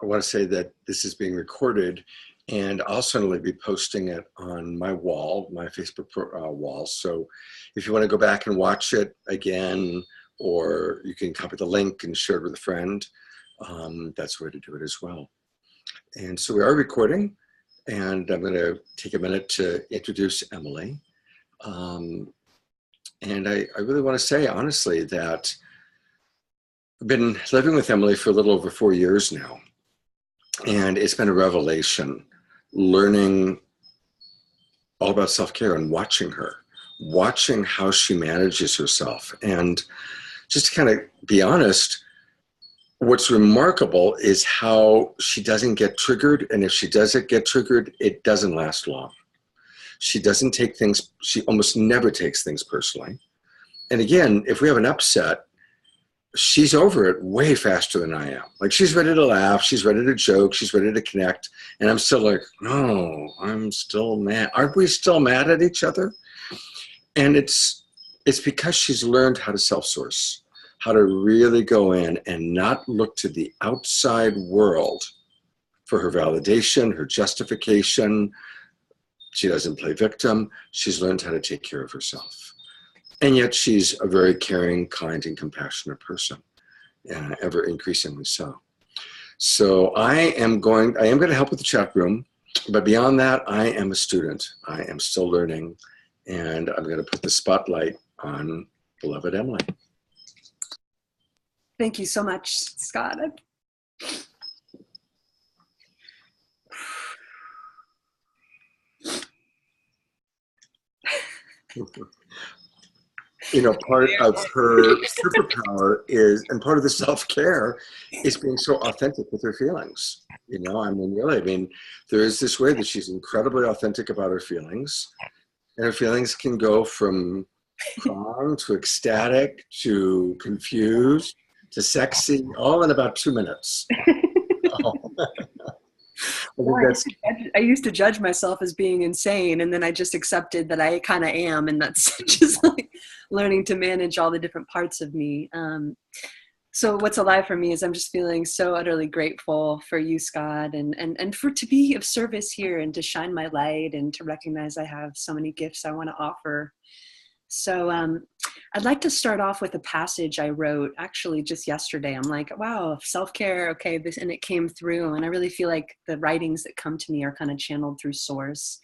I want to say that this is being recorded, and I'll certainly be posting it on my wall, my Facebook wall. So if you want to go back and watch it again, or you can copy the link and share it with a friend, that's the way to do it as well. And so we are recording, and I'm going to take a minute to introduce Emily. And I really want to say, honestly, that I've been living with Emily for a little over 4 years now. And it's been a revelation, learning all about self-care and watching how she manages herself. And just to kind of be honest, what's remarkable is how she doesn't get triggered. And if she does get triggered, it doesn't last long. She doesn't take things, she almost never takes things personally. And again, if we have an upset, she's over it way faster than I am. Like, she's ready to laugh, she's ready to joke, she's ready to connect. And I'm still like, no, I'm still mad. Aren't we still mad at each other? And it's because she's learned how to self-source, how to really go in and not look to the outside world for her validation, her justification. She doesn't play victim. She's learned how to take care of herself. And yet she's a very caring, kind, and compassionate person, ever increasingly so. So I am going to help with the chat room, but beyond that, I am a student. I am still learning, and I'm going to put the spotlight on beloved Emily. Thank you so much, Scott. You know, part of her superpower is, and part of the self-care is being so authentic with her feelings. You know, I mean, really, I mean, there is this way that she's incredibly authentic about her feelings, and her feelings can go from calm to ecstatic to confused to sexy, all in about 2 minutes. I used to judge myself as being insane, and then I just accepted that I kind of am, and that's just like learning to manage all the different parts of me. So what's alive for me is I'm just feeling so utterly grateful for you, Scott, and for to be of service here and to shine my light and to recognize I have so many gifts I want to offer. So I'd like to start off with a passage I wrote actually just yesterday. I'm like, wow, self-care, okay, this, and it came through. And I really feel like the writings that come to me are kind of channeled through source.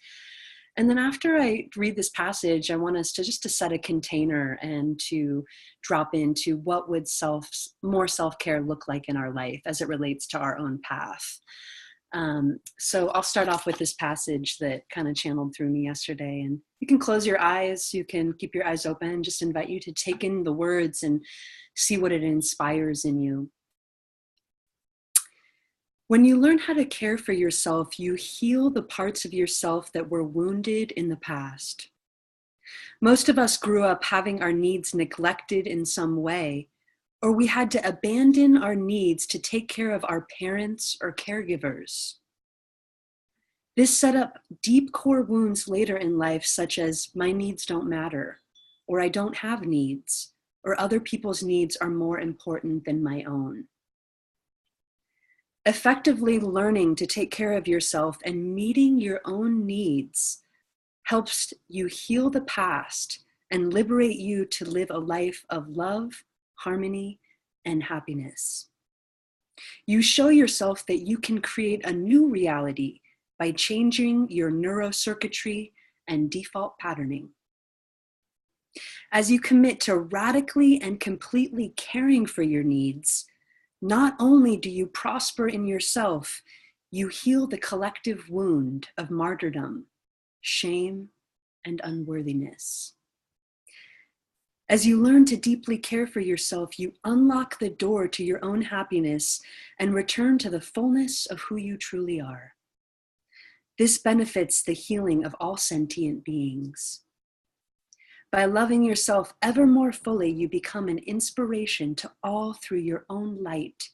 And then after I read this passage, I want us to just to set a container and to drop into what would more self-care look like in our life as it relates to our own path. So I'll start off with this passage that kind of channeled through me yesterday, and you can close your eyes, you can keep your eyes open, just invite you to take in the words and see what it inspires in you. When you learn how to care for yourself, you heal the parts of yourself that were wounded in the past. Most of us grew up having our needs neglected in some way, or we had to abandon our needs to take care of our parents or caregivers. This set up deep core wounds later in life, such as my needs don't matter, or I don't have needs, or other people's needs are more important than my own. Effectively learning to take care of yourself and meeting your own needs helps you heal the past and liberate you to live a life of love, harmony, and happiness. You show yourself that you can create a new reality by changing your neuro circuitry and default patterning. As you commit to radically and completely caring for your needs, not only do you prosper in yourself, you heal the collective wound of martyrdom, shame, and unworthiness. As you learn to deeply care for yourself, you unlock the door to your own happiness and return to the fullness of who you truly are. This benefits the healing of all sentient beings. By loving yourself ever more fully, you become an inspiration to all through your own light.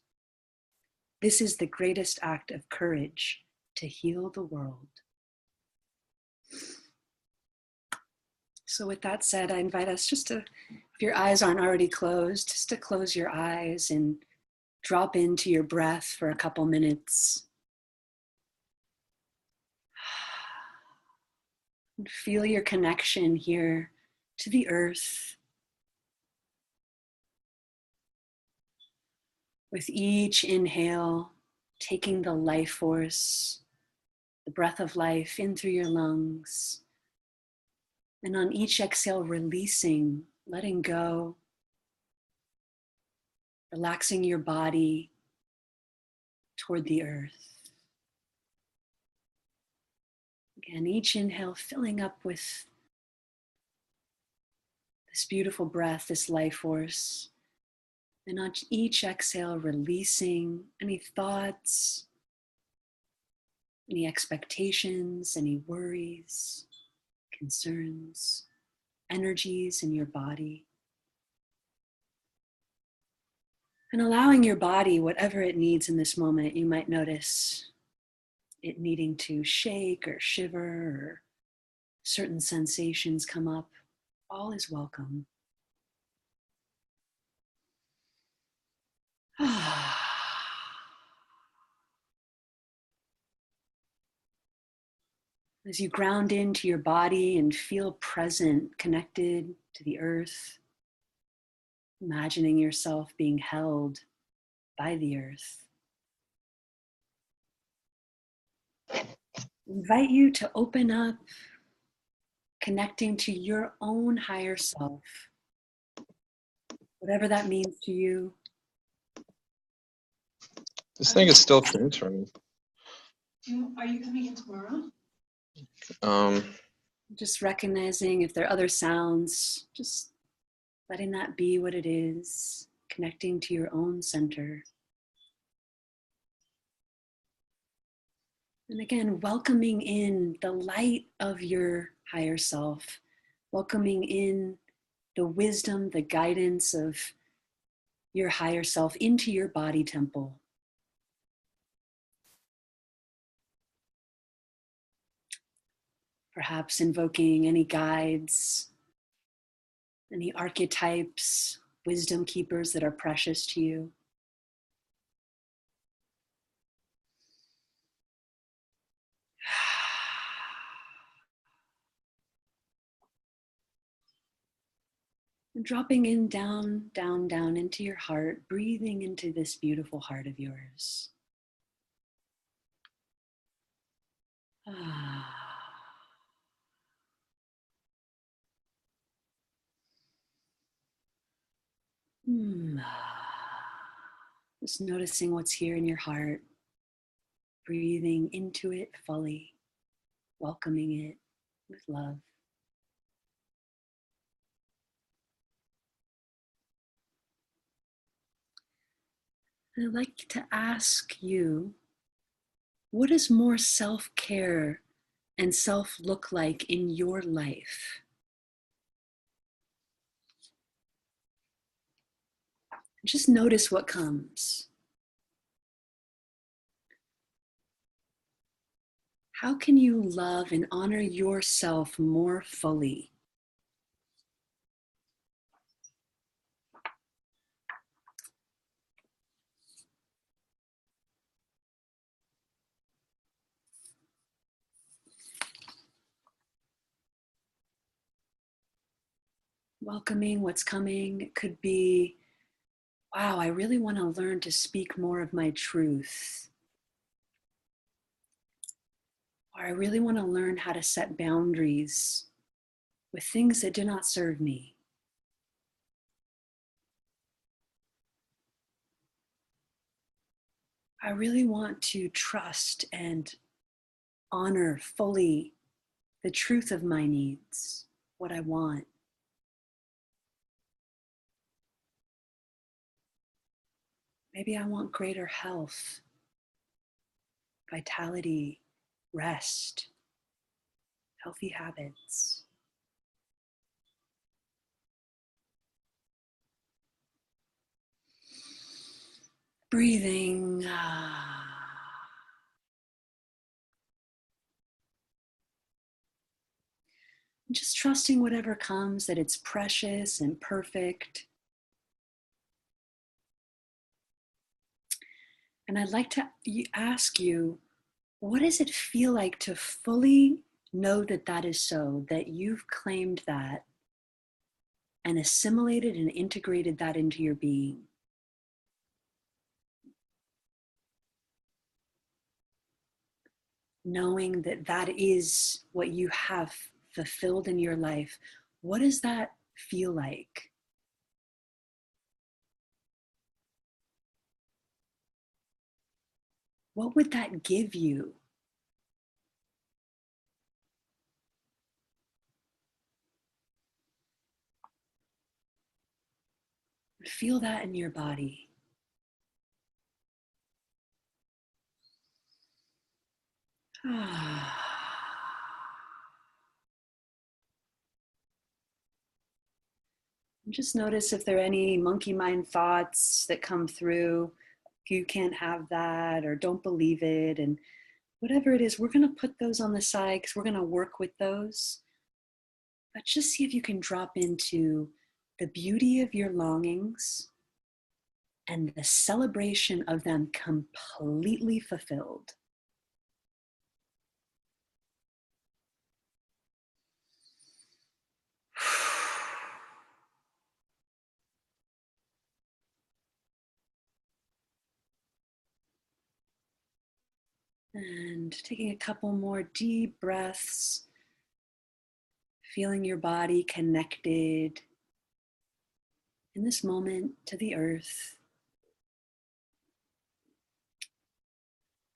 This is the greatest act of courage to heal the world. So with that said, I invite us just to, if your eyes aren't already closed, just to close your eyes and Drop into your breath for a couple minutes. And feel your connection here to the earth. With each inhale, taking the life force, the breath of life in through your lungs. And on each exhale, releasing, letting go, relaxing your body toward the earth. Again, each inhale filling up with this beautiful breath, this life force. And on each exhale, releasing any thoughts, any expectations, any worries, concerns, energies in your body. And allowing your body, whatever it needs in this moment. You might notice it needing to shake or shiver, or certain sensations come up. All is welcome. As you ground into your body and feel present, connected to the earth, imagining yourself being held by the earth. Invite you to open up, connecting to your own higher self, whatever that means to you. This thing is still transferring. Are you coming in tomorrow? Just recognizing if there are other sounds, just letting that be what it is, connecting to your own center. And again, welcoming in the light of your higher self, welcoming in the wisdom, the guidance of your higher self into your body temple. Perhaps invoking any guides, any archetypes, wisdom keepers that are precious to you. And dropping in down, down, down into your heart, breathing into this beautiful heart of yours. Just noticing what's here in your heart, breathing into it fully, welcoming it with love. And I'd like to ask you, what does more self-care and self look like in your life? Just notice what comes. How can you love and honor yourself more fully? Welcoming what's coming. It could be, wow, I really want to learn to speak more of my truth. Or I really want to learn how to set boundaries with things that do not serve me. I really want to trust and honor fully the truth of my needs, what I want. Maybe I want greater health, vitality, rest, healthy habits. Breathing. Just trusting whatever comes, that it's precious and perfect. And I'd like to ask you, what does it feel like to fully know that that is so, that you've claimed that and assimilated and integrated that into your being? Knowing that that is what you have fulfilled in your life, what does that feel like? What would that give you? Feel that in your body. Just notice if there are any monkey mind thoughts that come through. If you can't have that or don't believe it, and whatever it is, we're going to put those on the side because we're going to work with those. But just see if you can drop into the beauty of your longings and the celebration of them completely fulfilled. And taking a couple more deep breaths, feeling your body connected in this moment to the earth.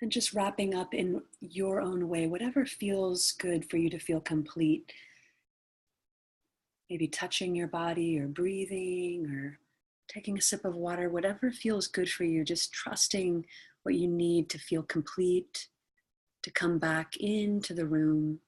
And just wrapping up in your own way, whatever feels good for you to feel complete. Maybe touching your body or breathing or taking a sip of water, whatever feels good for you, just trusting what you need to feel complete, to come back into the room.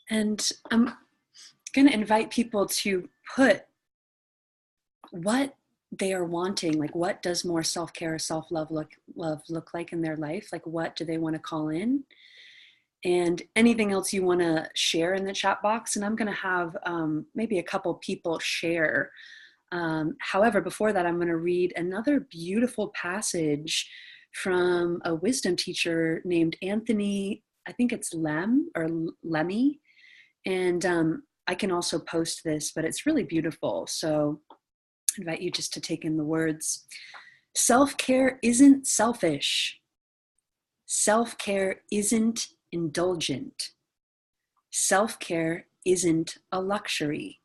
And I'm going to invite people to put what they are wanting, like what does more self-care or self-love look like in their life? Like what do they want to call in? And anything else you want to share in the chat box. And I'm going to have maybe a couple people share. However, before that, I'm going to read another beautiful passage from a wisdom teacher named Anthony, I think it's Lemmy. And I can also post this, but it's really beautiful. So I invite you just to take in the words. Self-care isn't selfish. Self-care isn't indulgent. Self-care isn't a luxury.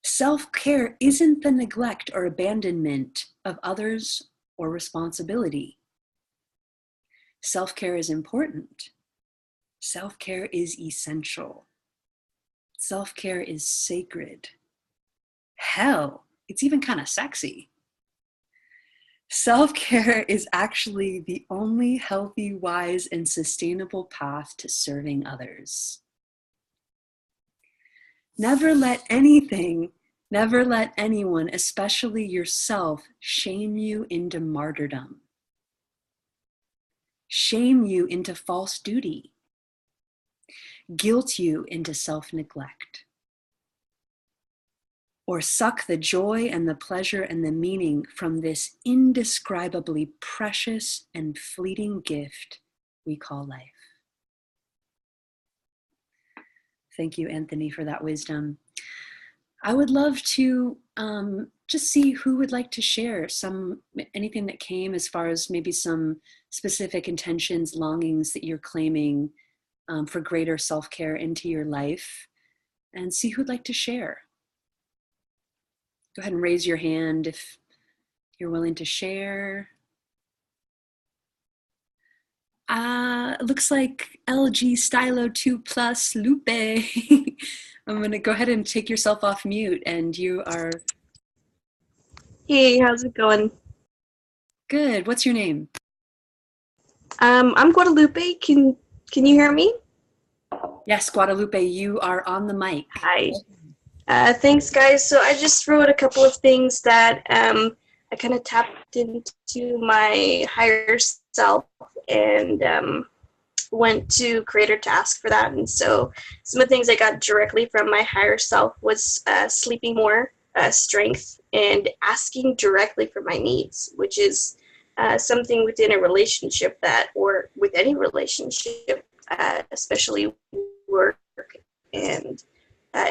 Self-care isn't the neglect or abandonment of others or responsibility. Self-care is important. Self-care is essential. Self-care is sacred. Hell, it's even kind of sexy. Self-care is actually the only healthy, wise, and sustainable path to serving others. Never let anything, never let anyone, especially yourself, shame you into martyrdom. Shame you into false duty. Guilt you into self-neglect. Or suck the joy and the pleasure and the meaning from this indescribably precious and fleeting gift we call life. Thank you, Anthony, for that wisdom. I would love to just see who would like to share anything that came as far as maybe some specific intentions, longings that you're claiming for greater self-care into your life, and see who'd like to share. Go ahead and raise your hand if you're willing to share. Looks like LG Stylo 2 Plus Lupe. I'm going to go ahead and take yourself off mute, and you are... Hey, how's it going? Good. What's your name? I'm Guadalupe. Can you hear me? Yes, Guadalupe, you are on the mic. Hi. Thanks, guys. So I just wrote a couple of things that I kind of tapped into my higher self and went to creator task for that. And so some of the things I got directly from my higher self was sleeping more, strength, and asking directly for my needs, which is something within a relationship that, or with any relationship, especially work and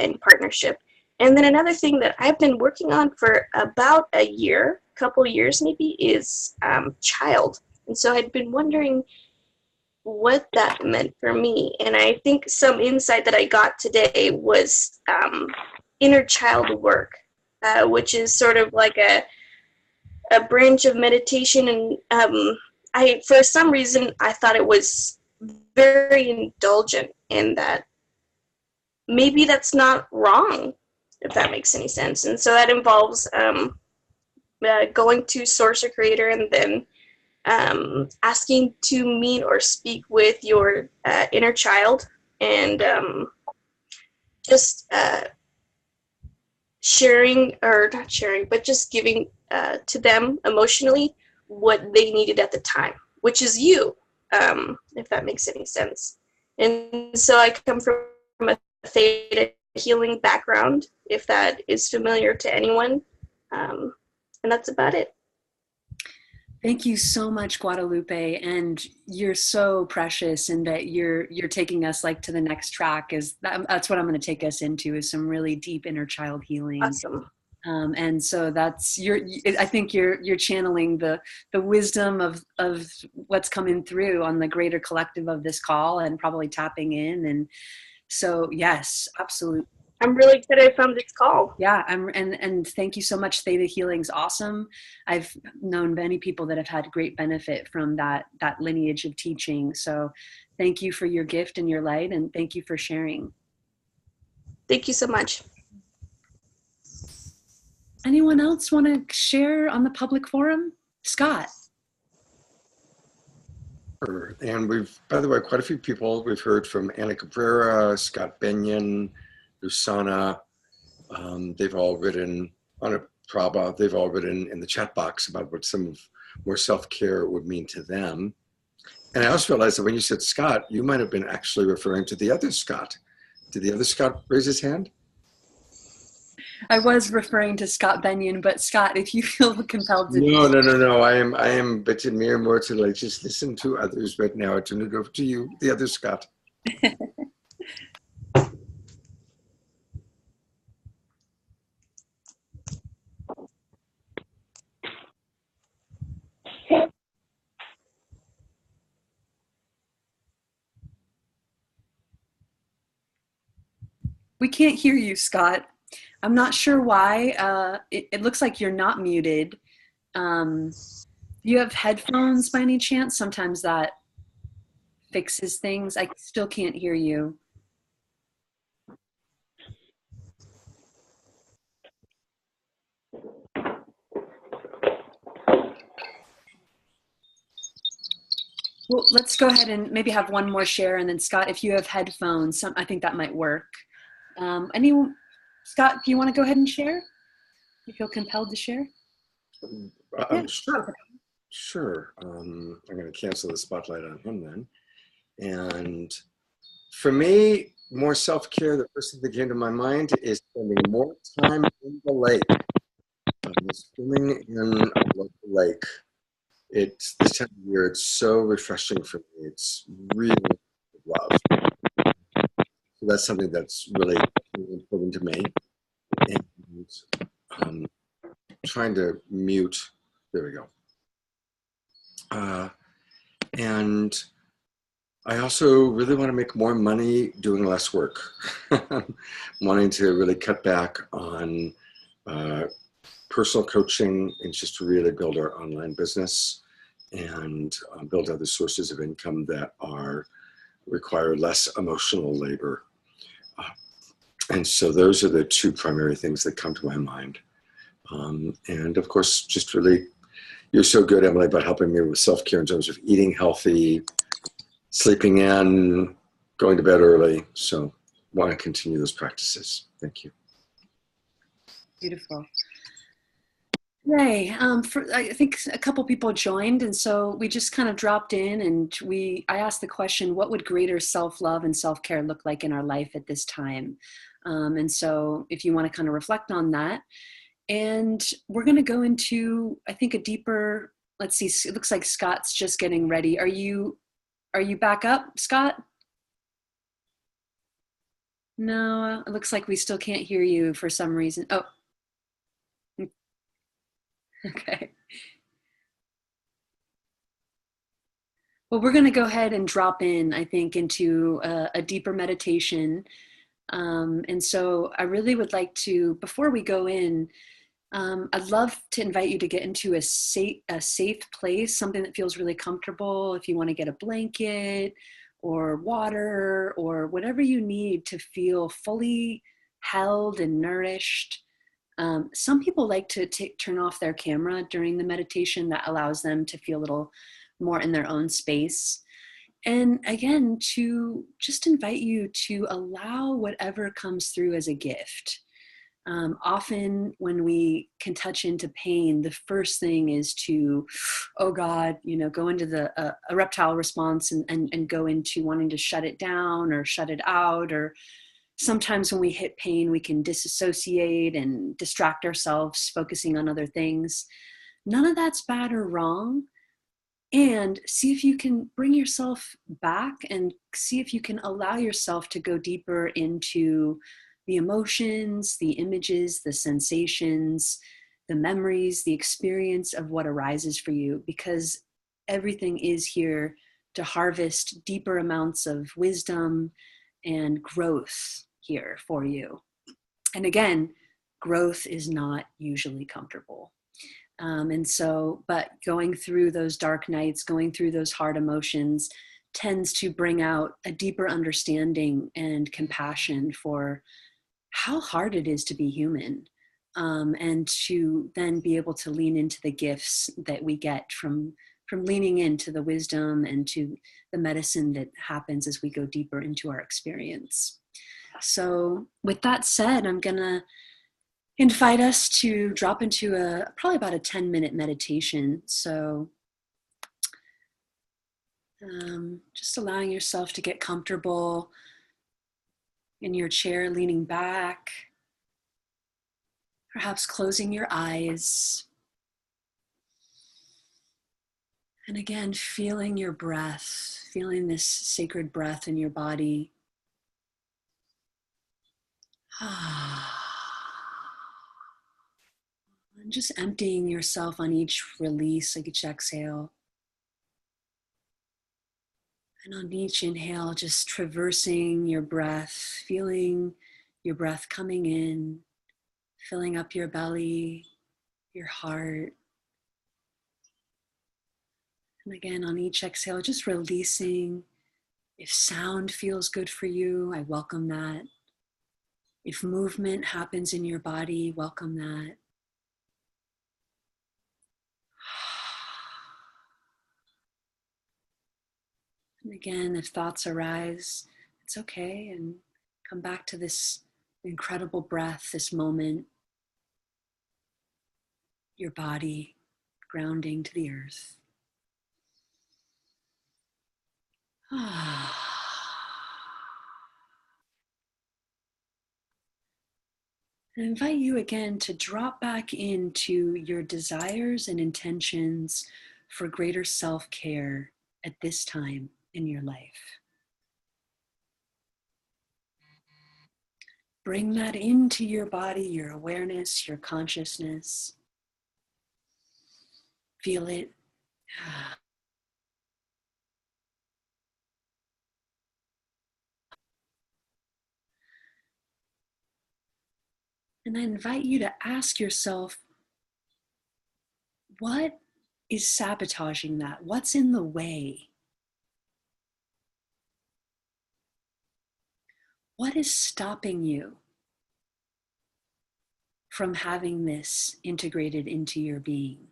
in partnership. And then another thing that I've been working on for about a year, couple years maybe, is child. And so I'd been wondering what that meant for me. And I think some insight that I got today was inner child work, which is sort of like a branch of meditation. And I, for some reason, I thought it was very indulgent in that. Maybe that's not wrong, if that makes any sense. And so that involves going to source or creator and then asking to meet or speak with your inner child and just sharing, or not sharing, but just giving to them emotionally what they needed at the time, which is you, if that makes any sense. And so I come from a theta healing background, if that is familiar to anyone, and that's about it. Thank you so much, Guadalupe, and you're so precious in that you're taking us like to the next track. That's what I'm going to take us into, is some really deep inner child healing. Awesome. And so that's I think you're channeling the wisdom of what's coming through on the greater collective of this call, and probably tapping in. And so yes, absolutely. I'm really excited I found this call. Yeah, and thank you so much. Theta healing's awesome. I've known many people that have had great benefit from that lineage of teaching. So thank you for your gift and your light, and thank you for sharing. Thank you so much. Anyone else want to share on the public forum? Scott. Sure. And we've, by the way, quite a few people. We've heard from Anna Cabrera, Scott Benyon, Lusana. They've all written on a Prabha. They've all written in the chat box about what some of more self-care would mean to them. And I also realized that when you said Scott, you might have been actually referring to the other Scott. Did the other Scott raise his hand? I was referring to Scott Benyon, but Scott, if you feel compelled to. No. I am but to mere mortal. I just listen to others right now. I turn it over to you, the other Scott. We can't hear you, Scott. I'm not sure why. It looks like you're not muted. Do you have headphones by any chance? Sometimes that fixes things. I still can't hear you. Well, let's go ahead and maybe have one more share, and then Scott, if you have headphones, I think that might work. Anyone? Scott, do you want to go ahead and share? You feel compelled to share? Yeah. Sure. I'm going to cancel the spotlight on him then. And for me, more self-care, the first thing that came to my mind is spending more time in the lake. Swimming in a local lake. It's this time of year, it's so refreshing for me. It's really love. So that's something that's really important to me. And trying to mute, there we go. And I also really want to make more money doing less work. Wanting to really cut back on personal coaching and just to really build our online business and build other sources of income that require less emotional labor. And so those are the two primary things that come to my mind. And of course, just really, you're so good, Emily, about helping me with self-care in terms of eating healthy, sleeping in, going to bed early. So I want to continue those practices. Thank you. Beautiful. Yay. I think a couple people joined, and so we just kind of dropped in, and I asked the question, what would greater self-love and self-care look like in our life at this time? And so if you want to kind of reflect on that, and we're going to go into, I think, a deeper, let's see, it looks like Scott's just getting ready. Are you back up, Scott? No, it looks like we still can't hear you for some reason. Oh, okay. Well, we're going to go ahead and drop in, I think, into a deeper meditation. And so I really would like to, before we go in, I'd love to invite you to get into a safe place, something that feels really comfortable. If you want to get a blanket or water or whatever you need to feel fully held and nourished. Some people like to turn off their camera during the meditation. That allows them to feel a little more in their own space. And again, to just invite you to allow whatever comes through as a gift. Often when we can touch into pain, the first thing is to, oh God, go into a reptile response and go into wanting to shut it down or shut it out. Or sometimes when we hit pain, we can disassociate and distract ourselves, focusing on other things. None of that's bad or wrong. And see if you can bring yourself back and see if you can allow yourself to go deeper into the emotions, the images, the sensations, the memories, the experience of what arises for you, because everything is here to harvest deeper amounts of wisdom and growth here for you. And again, growth is not usually comfortable. But going through those dark nights, going through those hard emotions tends to bring out a deeper understanding and compassion for how hard it is to be human, and to then be able to lean into the gifts that we get from leaning into the wisdom and to the medicine that happens as we go deeper into our experience. So with that said, I'm gonna invite us to drop into probably about a 10-minute meditation. So just allowing yourself to get comfortable in your chair, leaning back, perhaps closing your eyes. And again, feeling your breath, feeling this sacred breath in your body. And just emptying yourself on each release, like each exhale. And on each inhale, just traversing your breath, feeling your breath coming in, filling up your belly, your heart. And again, on each exhale, just releasing. If sound feels good for you, I welcome that. If movement happens in your body, welcome that. And again, if thoughts arise, it's okay, and come back to this incredible breath, this moment, your body grounding to the earth. I invite you again to drop back into your desires and intentions for greater self-care at this time in your life. Bring that into your body, your awareness, your consciousness. Feel it. And I invite you to ask yourself, what is sabotaging that? What's in the way? What is stopping you from having this integrated into your being?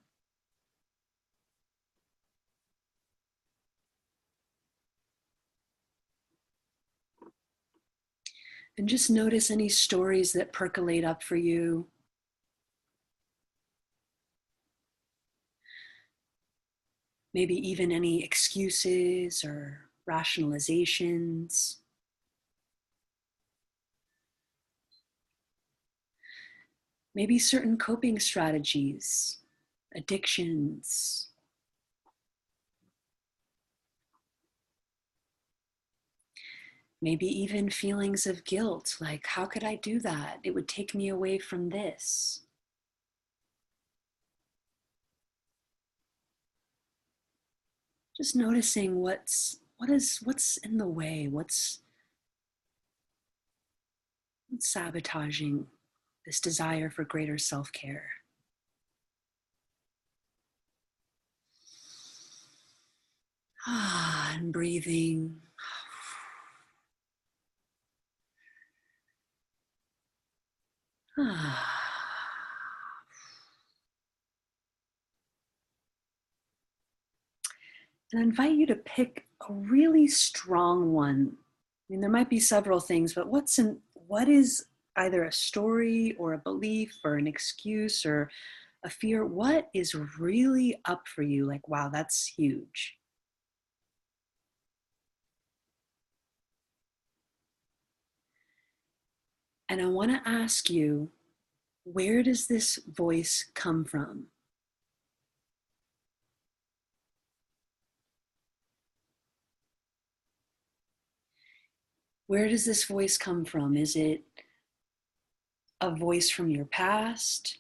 And just notice any stories that percolate up for you. Maybe even any excuses or rationalizations. Maybe certain coping strategies, addictions. Maybe even feelings of guilt, like, how could I do that? It would take me away from this. Just noticing what's in the way, what's sabotaging this desire for greater self-care. And breathing. And I invite you to pick a really strong one. I mean, there might be several things, but what is either a story or a belief or an excuse or a fear? What is really up for you? Like, wow, that's huge. And I want to ask you, where does this voice come from? Where does this voice come from? Is it a voice from your past?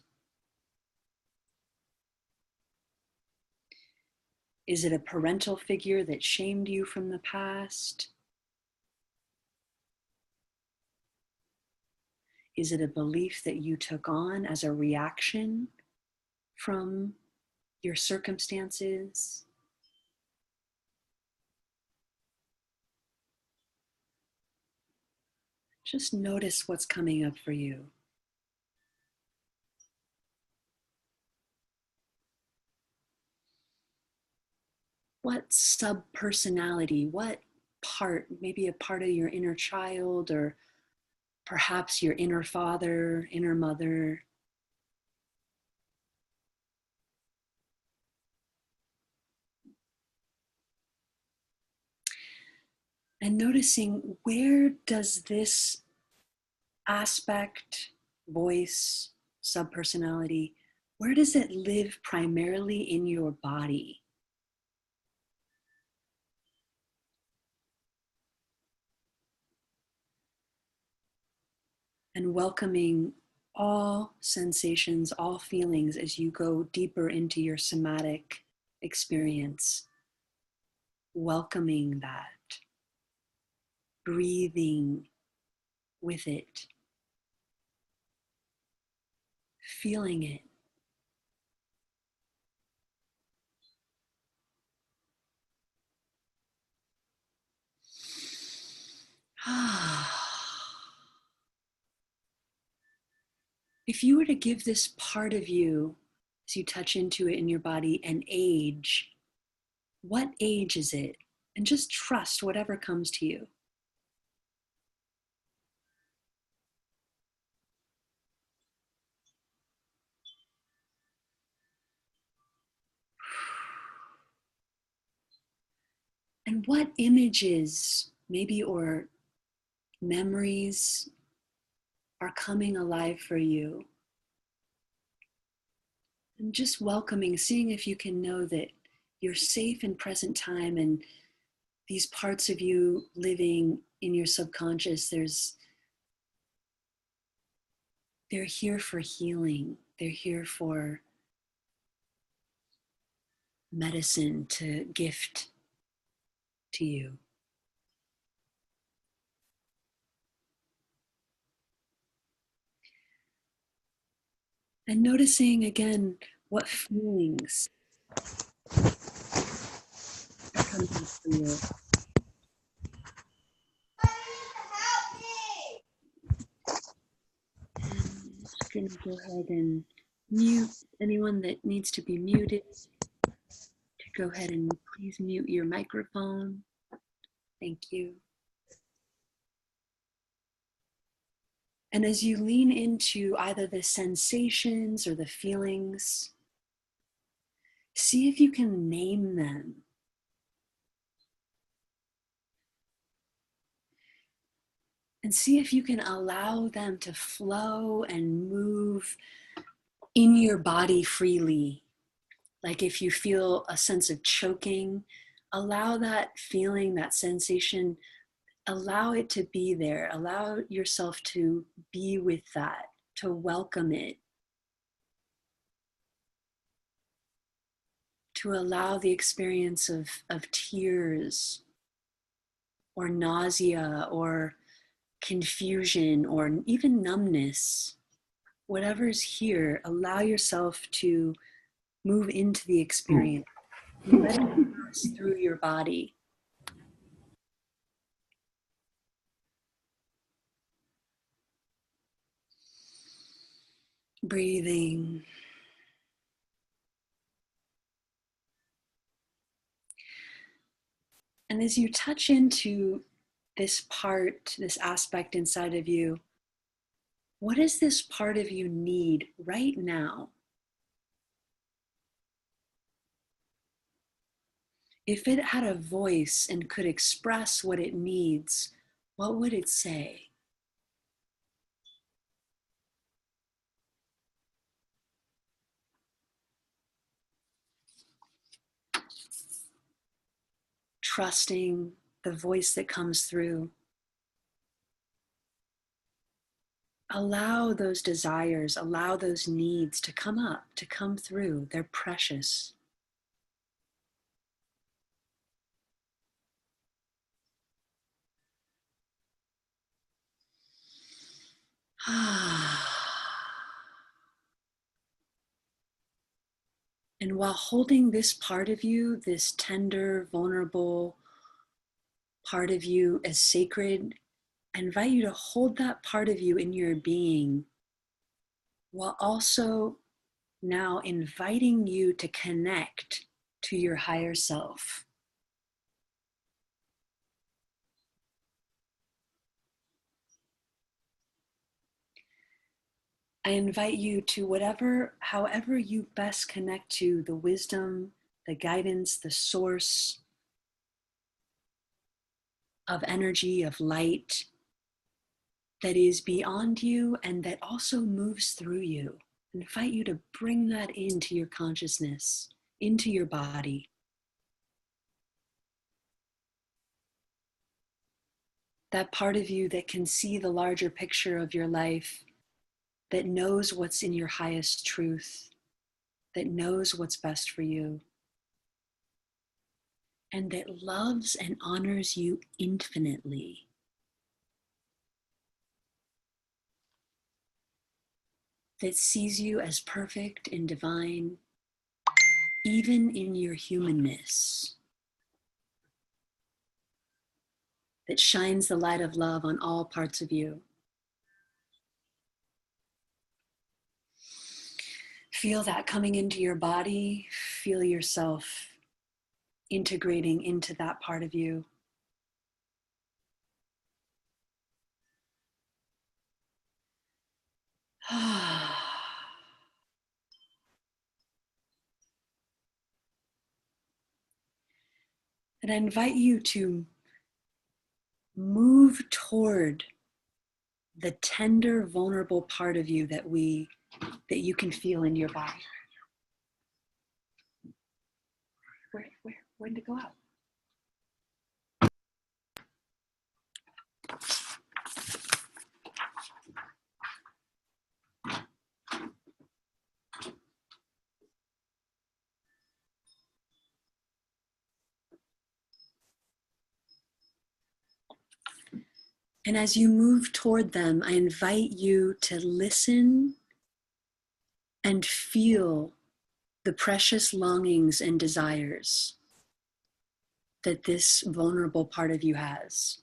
Is it a parental figure that shamed you from the past? Is it a belief that you took on as a reaction from your circumstances? Just notice what's coming up for you. What sub-personality, what part, maybe a part of your inner child or perhaps your inner father, inner mother, and noticing, where does this aspect, voice, subpersonality, where does it live primarily in your body? And welcoming all sensations, all feelings as you go deeper into your somatic experience. Welcoming that, breathing with it, feeling it. If you were to give this part of you, as you touch into it in your body, an age, what age is it? And just trust whatever comes to you. And what images, maybe, or memories are coming alive for you? And just welcoming, seeing if you can know that you're safe in present time, and these parts of you living in your subconscious, they're here for healing. They're here for medicine to gift to you. And noticing again what feelings are coming up for you. And I'm just going to go ahead and mute anyone that needs to be muted. To go ahead and please mute your microphone. Thank you. And as you lean into either the sensations or the feelings, see see if you can name them. And see if you can allow them to flow and move in your body freely. Like if you feel a sense of choking, allow that feeling, that sensation, allow it to be there. Allow yourself to be with that, to welcome it. To allow the experience of tears or nausea or confusion or even numbness, whatever's here, allow yourself to move into the experience. Let it pass through your body. Breathing. And as you touch into this part, this aspect inside of you, what does this part of you need right now? If it had a voice and could express what it needs, what would it say? Trusting the voice that comes through. Allow those desires, allow those needs to come up, to come through. They're precious. And while holding this part of you, this tender, vulnerable part of you as sacred, I invite you to hold that part of you in your being while also now inviting you to connect to your higher self. I invite you to however you best connect to the wisdom, the guidance, the source of energy, of light that is beyond you and that also moves through you. I invite you to bring that into your consciousness, into your body. That part of you that can see the larger picture of your life, that knows what's in your highest truth, that knows what's best for you, and that loves and honors you infinitely. That sees you as perfect and divine, even in your humanness. That shines the light of love on all parts of you. Feel that coming into your body. Feel yourself integrating into that part of you. And I invite you to move toward the tender, vulnerable part of you that you can feel in your body. When to go out? And as you move toward them, I invite you to listen and feel the precious longings and desires that this vulnerable part of you has.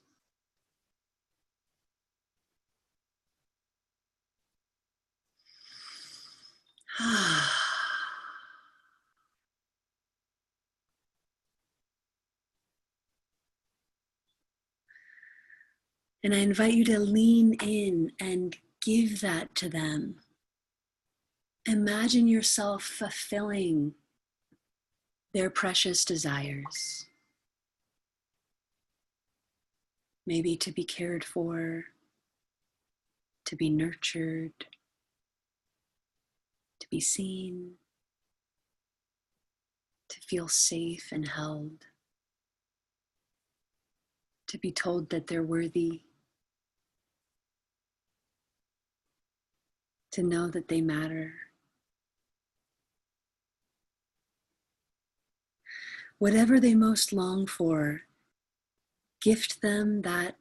And I invite you to lean in and give that to them. Imagine yourself fulfilling their precious desires. Maybe to be cared for, to be nurtured, to be seen, to feel safe and held, to be told that they're worthy, to know that they matter. Whatever they most long for, gift them that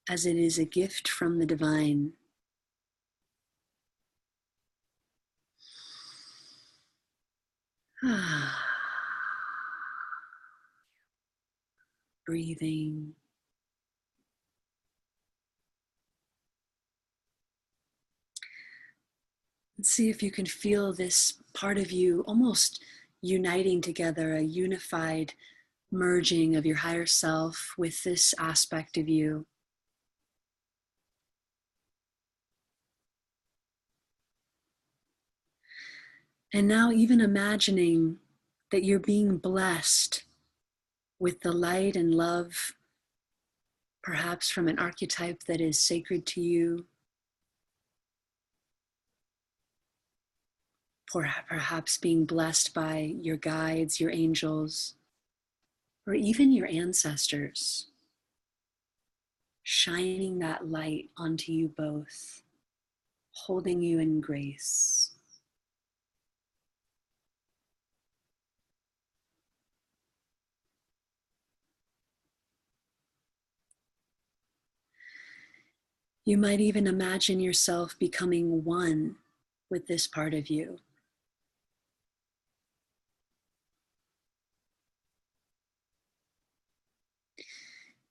as it is a gift from the divine. Breathing. And see if you can feel this part of you almost uniting together, a unified merging of your higher self with this aspect of you. And now even imagining that you're being blessed with the light and love, perhaps from an archetype that is sacred to you, or perhaps being blessed by your guides, your angels, or even your ancestors, shining that light onto you both, holding you in grace. You might even imagine yourself becoming one with this part of you.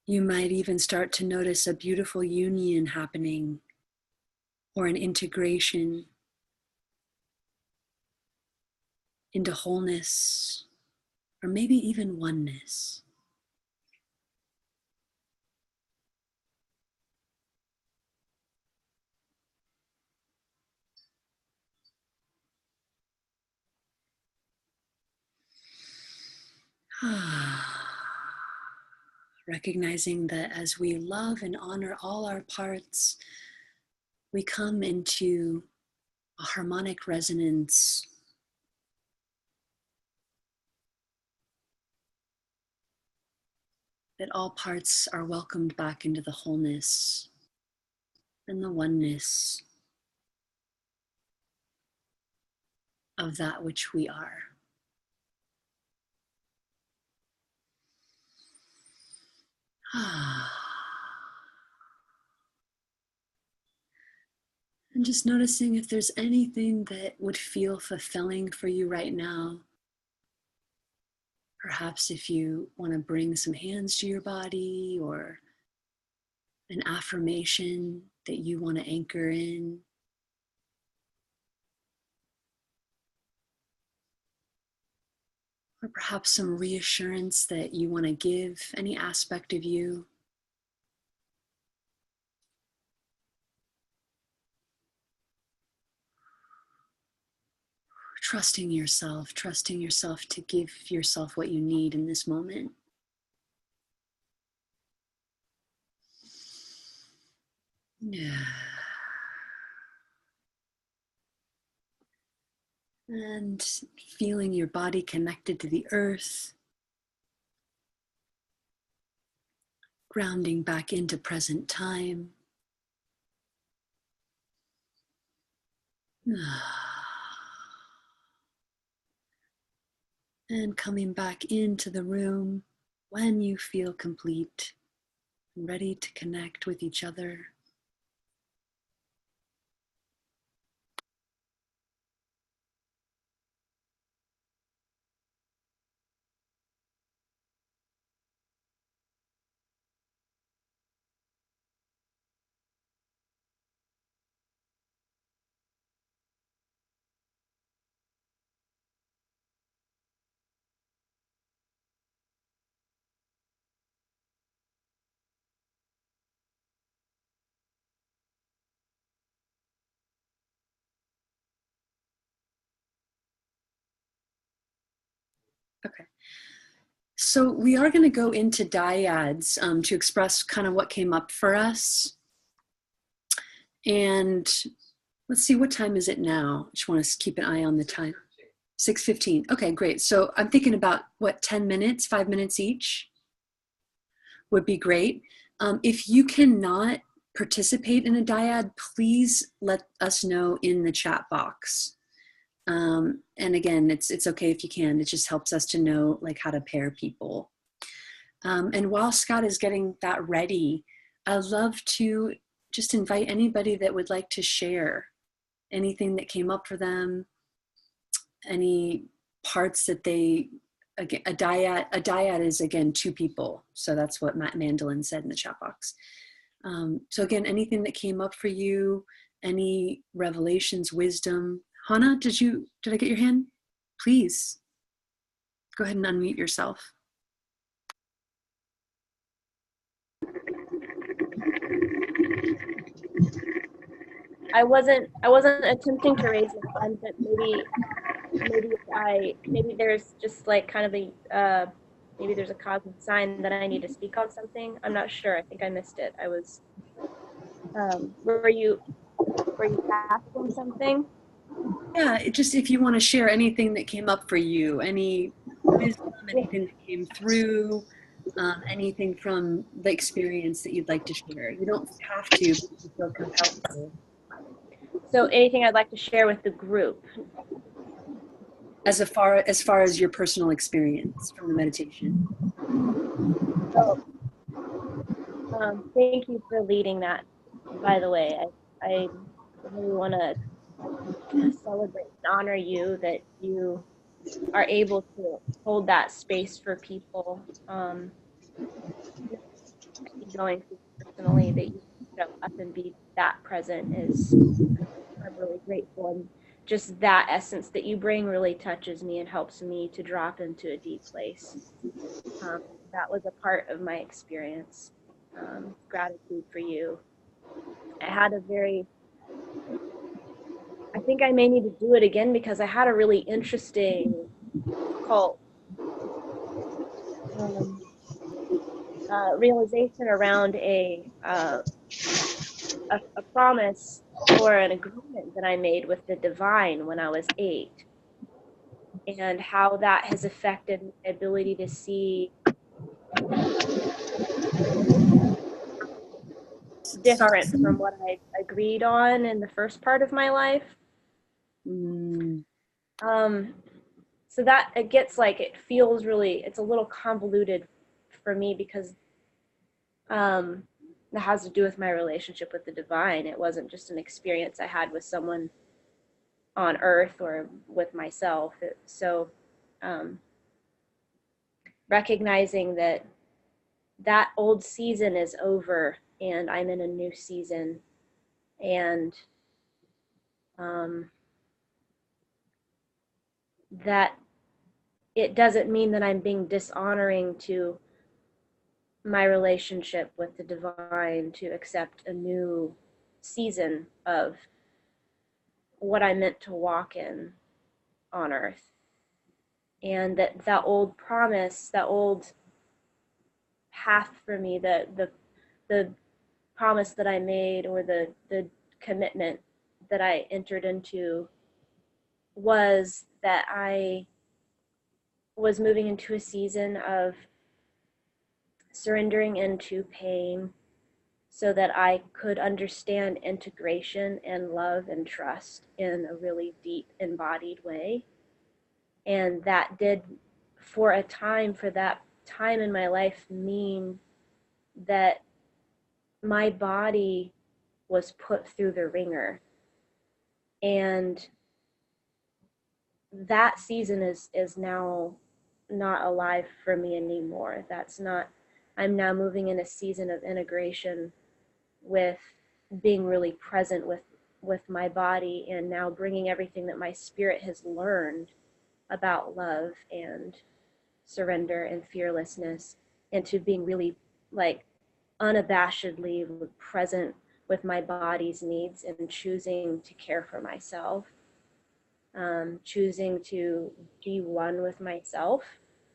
You might even start to notice a beautiful union happening, or an integration into wholeness, or maybe even oneness. Recognizing that as we love and honor all our parts, we come into a harmonic resonance that all parts are welcomed back into the wholeness and the oneness of that which we are. And just noticing if there's anything that would feel fulfilling for you right now. Perhaps if you want to bring some hands to your body, or an affirmation that you want to anchor in. Or perhaps some reassurance that you want to give any aspect of you. Trusting yourself to give yourself what you need in this moment. Yeah. And feeling your body connected to the earth, grounding back into present time. And coming back into the room when you feel complete and ready to connect with each other. Okay. So we are going to go into dyads to express kind of what came up for us. And let's see, what time is it now? I just want to keep an eye on the time. 6:15. Okay, great. So I'm thinking about what, 10 minutes, 5 minutes each would be great. If you cannot participate in a dyad, please let us know in the chat box. And again, it's okay if you can. It just helps us to know like how to pair people. And while Scott is getting that ready, I'd love to just invite anybody that would like to share anything that came up for them, any parts that they, again, a dyad is, again, 2 people. So that's what Matt Mandolin said in the chat box. So again, anything that came up for you, any revelations, wisdom. Hannah, did I get your hand? Please go ahead and unmute yourself. I wasn't attempting to raise my hand, but maybe there's just like kind of a maybe there's a cosmic sign that I need to speak on something. I'm not sure. I think I missed it. I was were you asking something? Yeah, just if you want to share anything that came up for you, any wisdom, anything that came through, anything from the experience that you'd like to share. You don't have to, but if you feel compelled to. So anything I'd like to share with the group? As far as your personal experience from the meditation. Oh, thank you for leading that, by the way. I really want to celebrate and honor you that you are able to hold that space for people going through personally, that you show up and be that present is, I'm really grateful. And just that essence that you bring really touches me and helps me to drop into a deep place. That was a part of my experience. Gratitude for you. I think I may need to do it again because I had a really interesting cult realization around a promise or an agreement that I made with the divine when I was 8, and how that has affected my ability to see different from what I agreed on in the first part of my life. So that it gets like, it feels really, it's a little convoluted for me because that has to do with my relationship with the divine. It wasn't just an experience I had with someone on earth or with myself. So recognizing that old season is over and I'm in a new season, and that it doesn't mean that I'm being dishonoring to my relationship with the divine to accept a new season of what I meant to walk in on earth. And that old promise, that old path for me, the promise that I made, or the commitment that I entered into, was that I was moving into a season of surrendering into pain so that I could understand integration and love and trust in a really deep embodied way. And that did, for that time in my life, mean that my body was put through the ringer. And that season is now not alive for me anymore. I'm now moving in a season of integration with being really present with my body, and now bringing everything that my spirit has learned about love and surrender and fearlessness into being really like unabashedly present with my body's needs and choosing to care for myself, choosing to be one with myself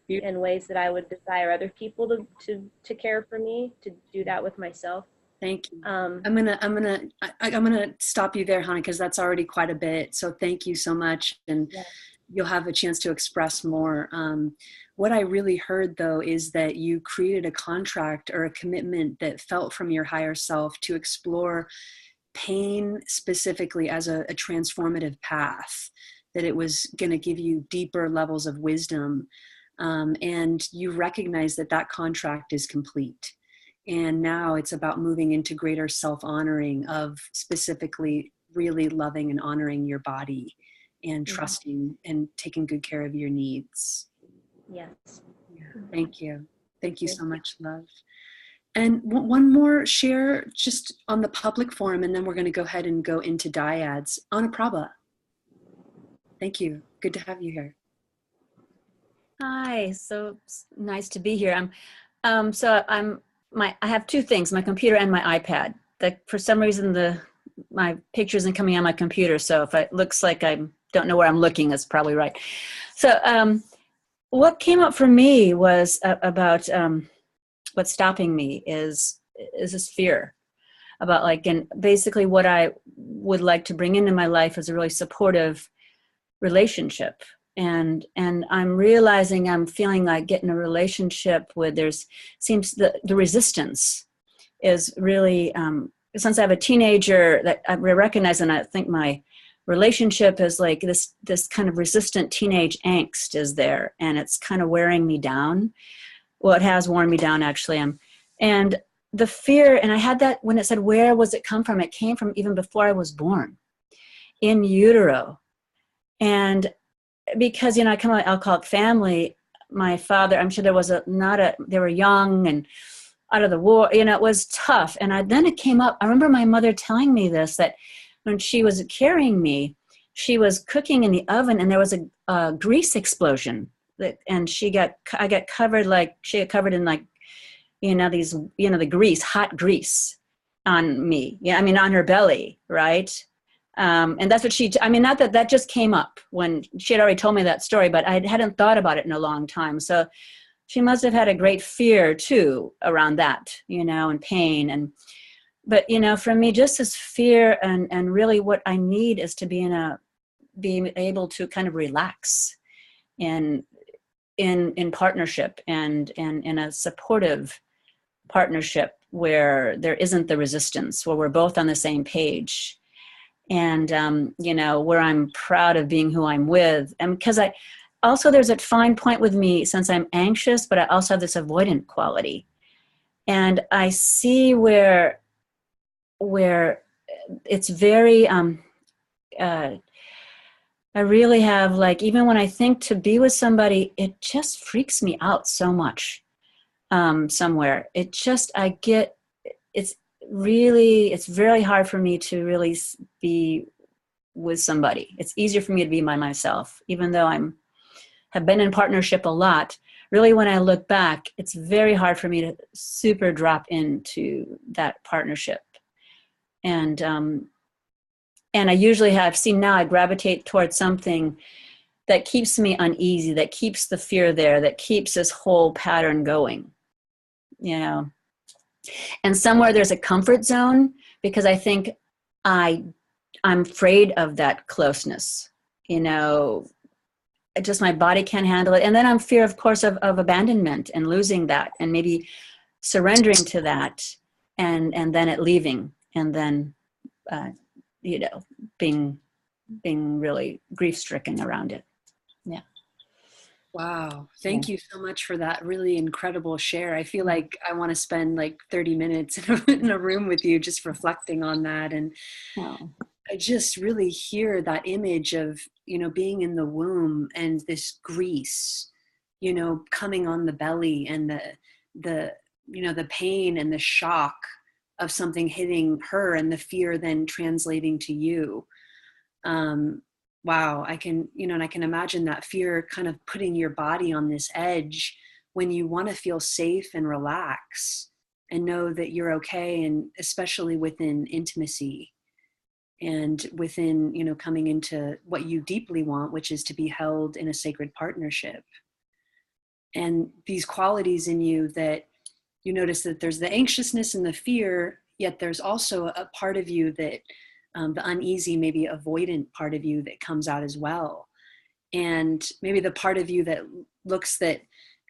in ways that I would desire other people to care for me, to do that with myself. Thank you. I'm gonna stop you there, Hannah, because that's already quite a bit. So thank you so much, and Yeah. you'll have a chance to express more. What I really heard, though, is that you created a contract or a commitment that felt from your higher self to explore pain specifically as a transformative path, that it was going to give you deeper levels of wisdom. And you recognize that that contract is complete. And now it's about moving into greater self-honoring of specifically really loving and honoring your body and trusting and taking good care of your needs. Yes. Yeah. Thank you. Thank you so much, love. And one more share just on the public forum, and then we're going to go ahead and go into dyads. Anna Prabha. Thank you. Good to have you here. Hi, so nice to be here. I have two things, my computer and my iPad. For some reason my picture isn't coming on my computer, so if it looks like I don't know where I'm looking, that's probably right. So what came up for me was about what's stopping me is this fear about and basically what I would like to bring into my life is a really supportive relationship. And I'm realizing I'm feeling like getting a relationship with the resistance is really, since I have a teenager that I recognize, and I think my relationship is like this kind of resistant teenage angst is there, and it's kind of wearing me down. Well, it has worn me down actually. And the fear, and I had that when it said, where was it come from? It came from even before I was born, in utero. And because, I come from an alcoholic family, my father, I'm sure they were young and out of the war, it was tough. And then it came up, I remember my mother telling me this, that when she was carrying me, she was cooking in the oven and there was a grease explosion. And I got covered in the grease, hot grease on me. Yeah, on her belly, right? And that's what not that just came up when she had already told me that story, but I hadn't thought about it in a long time. So she must have had a great fear too around that, and pain. But for me, just this fear and really what I need is to being able to kind of relax in partnership and in a supportive partnership where there isn't the resistance, where we're both on the same page. And, where I'm proud of being who I'm with. And because there's a fine point with me, since I'm anxious, but I also have this avoidant quality. And I see where it's very, I really have even when I think to be with somebody, it just freaks me out so much somewhere. It's very hard for me to really be with somebody. It's easier for me to be by myself, even though have been in partnership a lot. Really, when I look back, it's very hard for me to super drop into that partnership. And I usually I gravitate towards something that keeps me uneasy, that keeps the fear there, that keeps this whole pattern going, And somewhere there's a comfort zone because I think I'm afraid of that closeness, just my body can't handle it. And then I'm fear, of course, of abandonment and losing that and maybe surrendering to that and then it leaving and then, being really grief-stricken around it. Yeah. Wow. Thank you so much for that really incredible share. I feel like I want to spend 30 minutes in a room with you just reflecting on that. And I just really hear that image of, being in the womb and this grease, coming on the belly and the pain and the shock of something hitting her and the fear then translating to you. Wow, I can imagine that fear kind of putting your body on this edge when you want to feel safe and relax and know that you're okay, and especially within intimacy and within, coming into what you deeply want, which is to be held in a sacred partnership. and these qualities in you that you notice that there's the anxiousness and the fear, yet there's also a part of you that the uneasy, maybe avoidant part of you that comes out as well. And maybe the part of you that looks that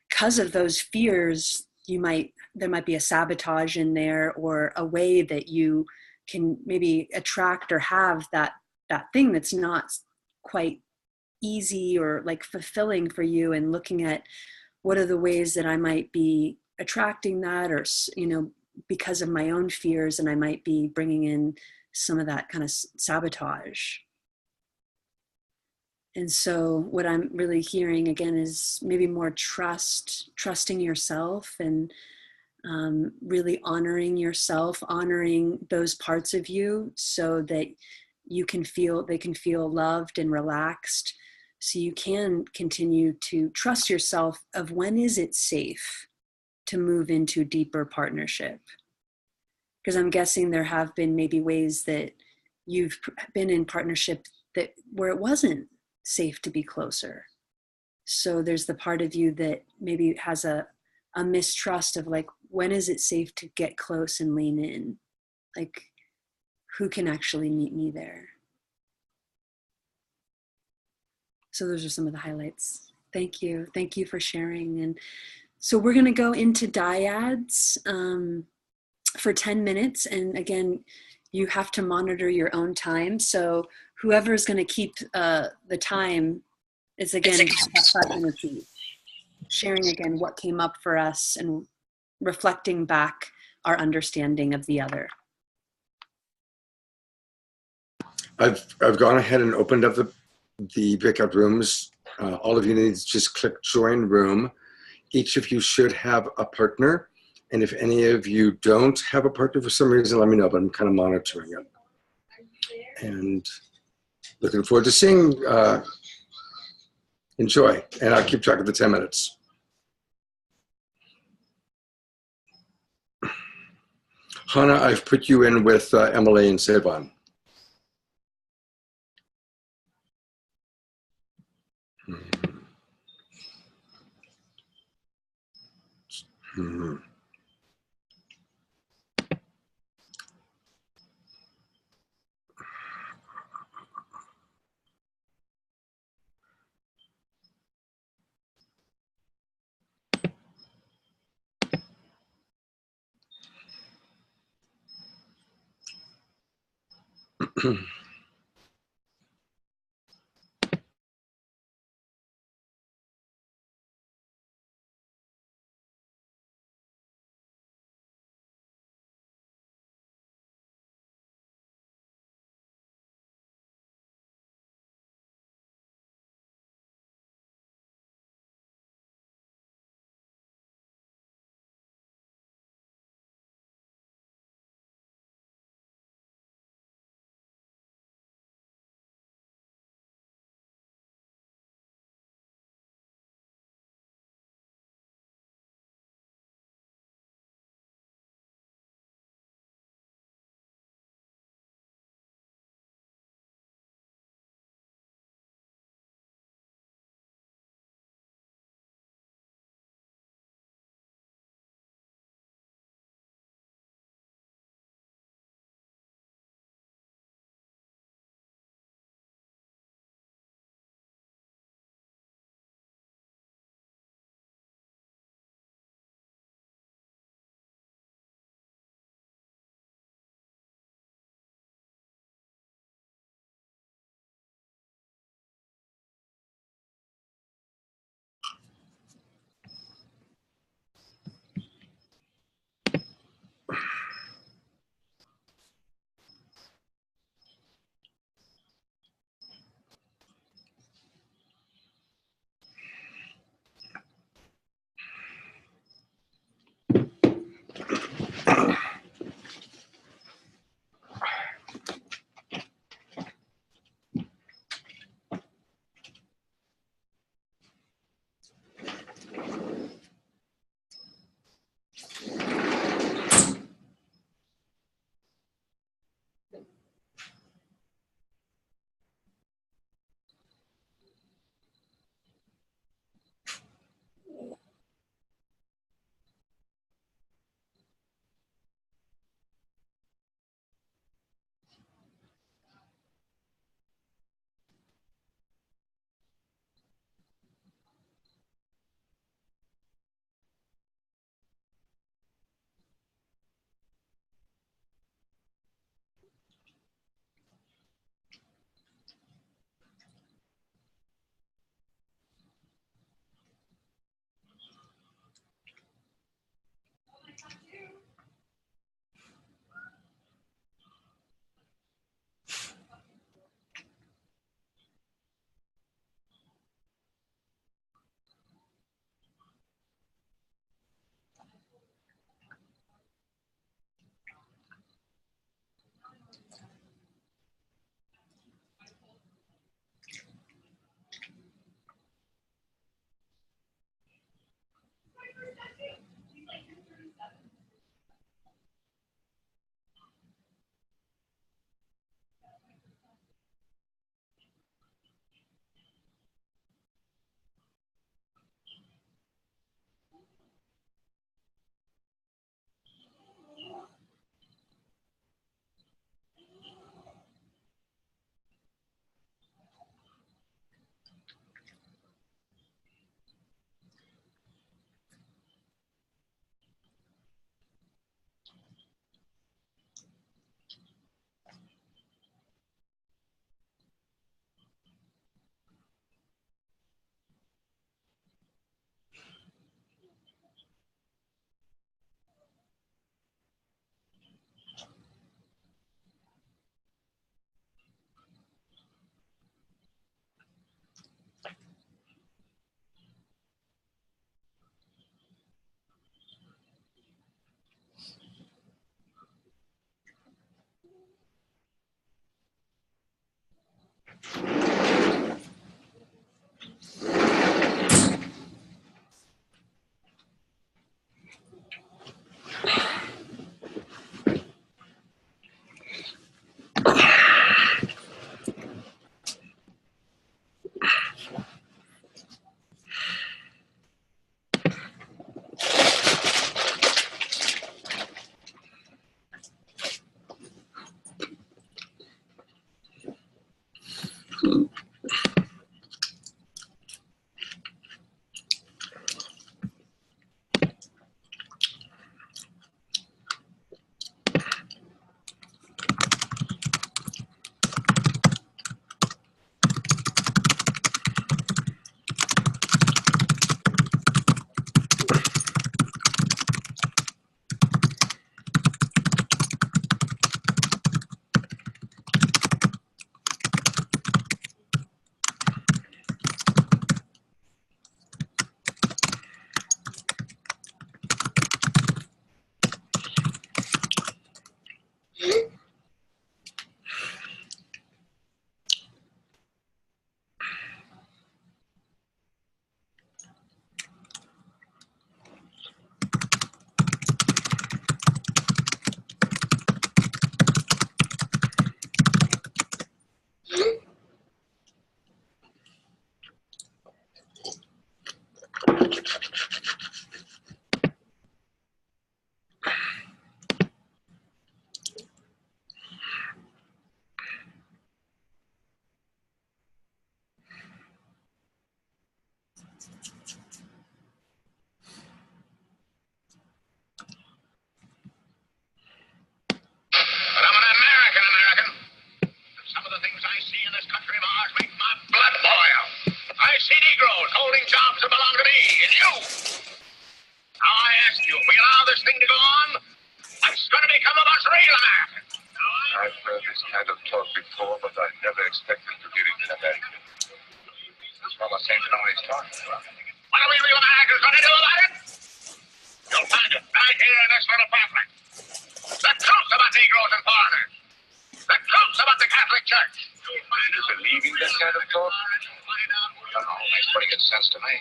because of those fears, there might be a sabotage in there, or a way that you can maybe attract or have that thing that's not quite easy or like fulfilling for you, and looking at what are the ways that I might be attracting that, or, because of my own fears, and I might be bringing in some of that kind of sabotage. And so what I'm really hearing again is maybe more trusting yourself, and really honoring yourself, honoring those parts of you, so that they can feel loved and relaxed, so you can continue to trust yourself of when is it safe to move into deeper partnership. Because I'm guessing there have been maybe ways that you've been in partnership where it wasn't safe to be closer. So there's the part of you that maybe has a mistrust of like, when is it safe to get close and lean in? Like, who can actually meet me there? So those are some of the highlights. Thank you. Thank you for sharing. And so we're going to go into dyads for 10 minutes. And again, you have to monitor your own time. So whoever is going to keep the time is again, just 5 minutes each. Sharing again what came up for us and reflecting back our understanding of the other. I've gone ahead and opened up the breakout rooms. All of you need to just click join room. Each of you should have a partner. And if any of you don't have a partner for some reason, let me know, but I'm kind of monitoring it. And looking forward to seeing, enjoy. And I'll keep track of the 10 minutes. Hannah, I've put you in with Emily and Sevon. Mm-hmm. you. Now I ask you, if we allow this thing to go on, what's going to become of us real Americans? I've heard this kind of talk before, but I never expected to hear it in America. This fellow seems to know what he's talking about. What are we real Americans going to do about it? You'll find it right here in this little pamphlet. The truth about Negroes and foreigners. The truth about the Catholic Church. You'll find it believing this kind of talk? No, makes pretty good sense to me.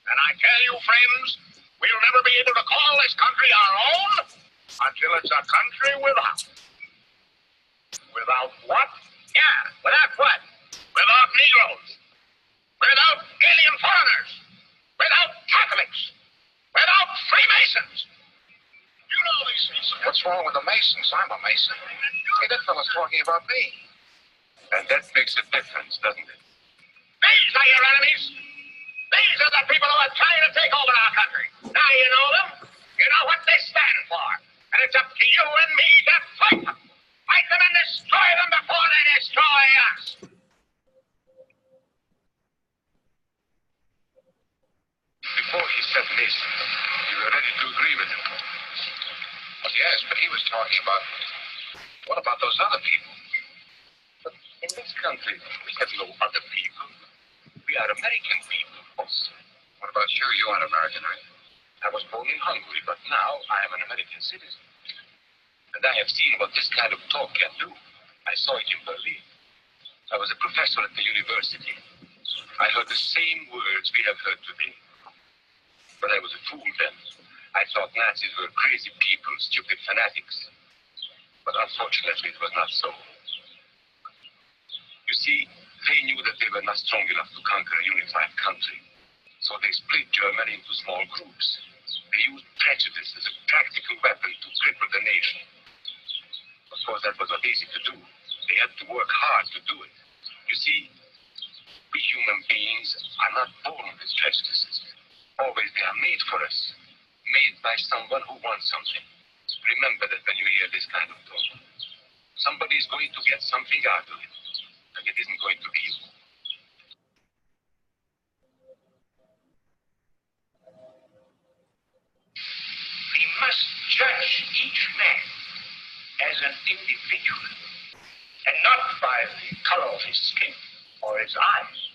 And I tell you, friends, we'll never be able to call this country our own until it's a country without. Without what? Yeah, without what? Without Negroes. Without alien foreigners. Without Catholics. Without Freemasons. You know these things. What's wrong with the Masons? I'm a Mason. Hey, that fellow's talking about me. And that makes a difference, doesn't it? These are your enemies. These are the people who are trying to take over our country. Now you know them. You know what they stand for. And it's up to you and me to fight them. Fight them and destroy them before they destroy us. Before he said Mason, you were ready to agree with him. Well, yes, but he was talking about, what about those other people? But in this country, we have no other people. We are American people. What about you? You are American, right? I was born in Hungary, but now I am an American citizen. And I have seen what this kind of talk can do. I saw it in Berlin. I was a professor at the university. I heard the same words we have heard today. But I was a fool then. I thought Nazis were crazy people, stupid fanatics. But unfortunately, it was not so. You see, they knew that they were not strong enough to conquer a unified country. So they split Germany into small groups. They used prejudice as a practical weapon to cripple the nation. Of course, that was not easy to do. They had to work hard to do it. You see, we human beings are not born with prejudices. Always they are made for us. Made by someone who wants something. Remember that when you hear this kind of talk. Somebody is going to get something out of it. And it isn't going to be you. We must judge each man as an individual, and not by the color of his skin or his eyes.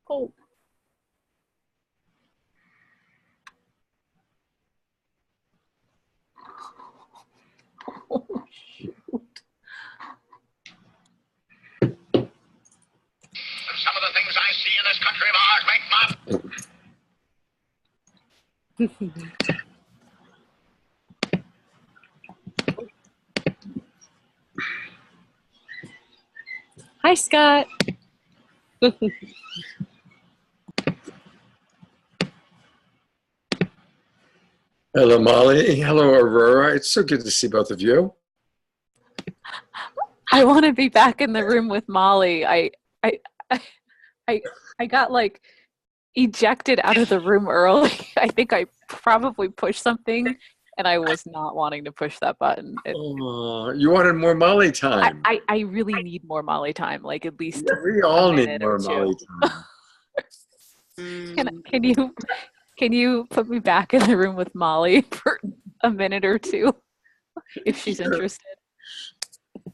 Oh. Some of the things I see in this country of ours make my... Hi, Scott. Hello, Molly. Hello, Aurora. It's so good to see both of you. I want to be back in the room with Molly. I got like ejected out of the room early. I think I probably pushed something, and I was not wanting to push that button. Oh, you wanted more Molly time. I really need more Molly time. Like at least We all a need minute more or two. Molly time. Can you put me back in the room with Molly for a minute or two if she's interested?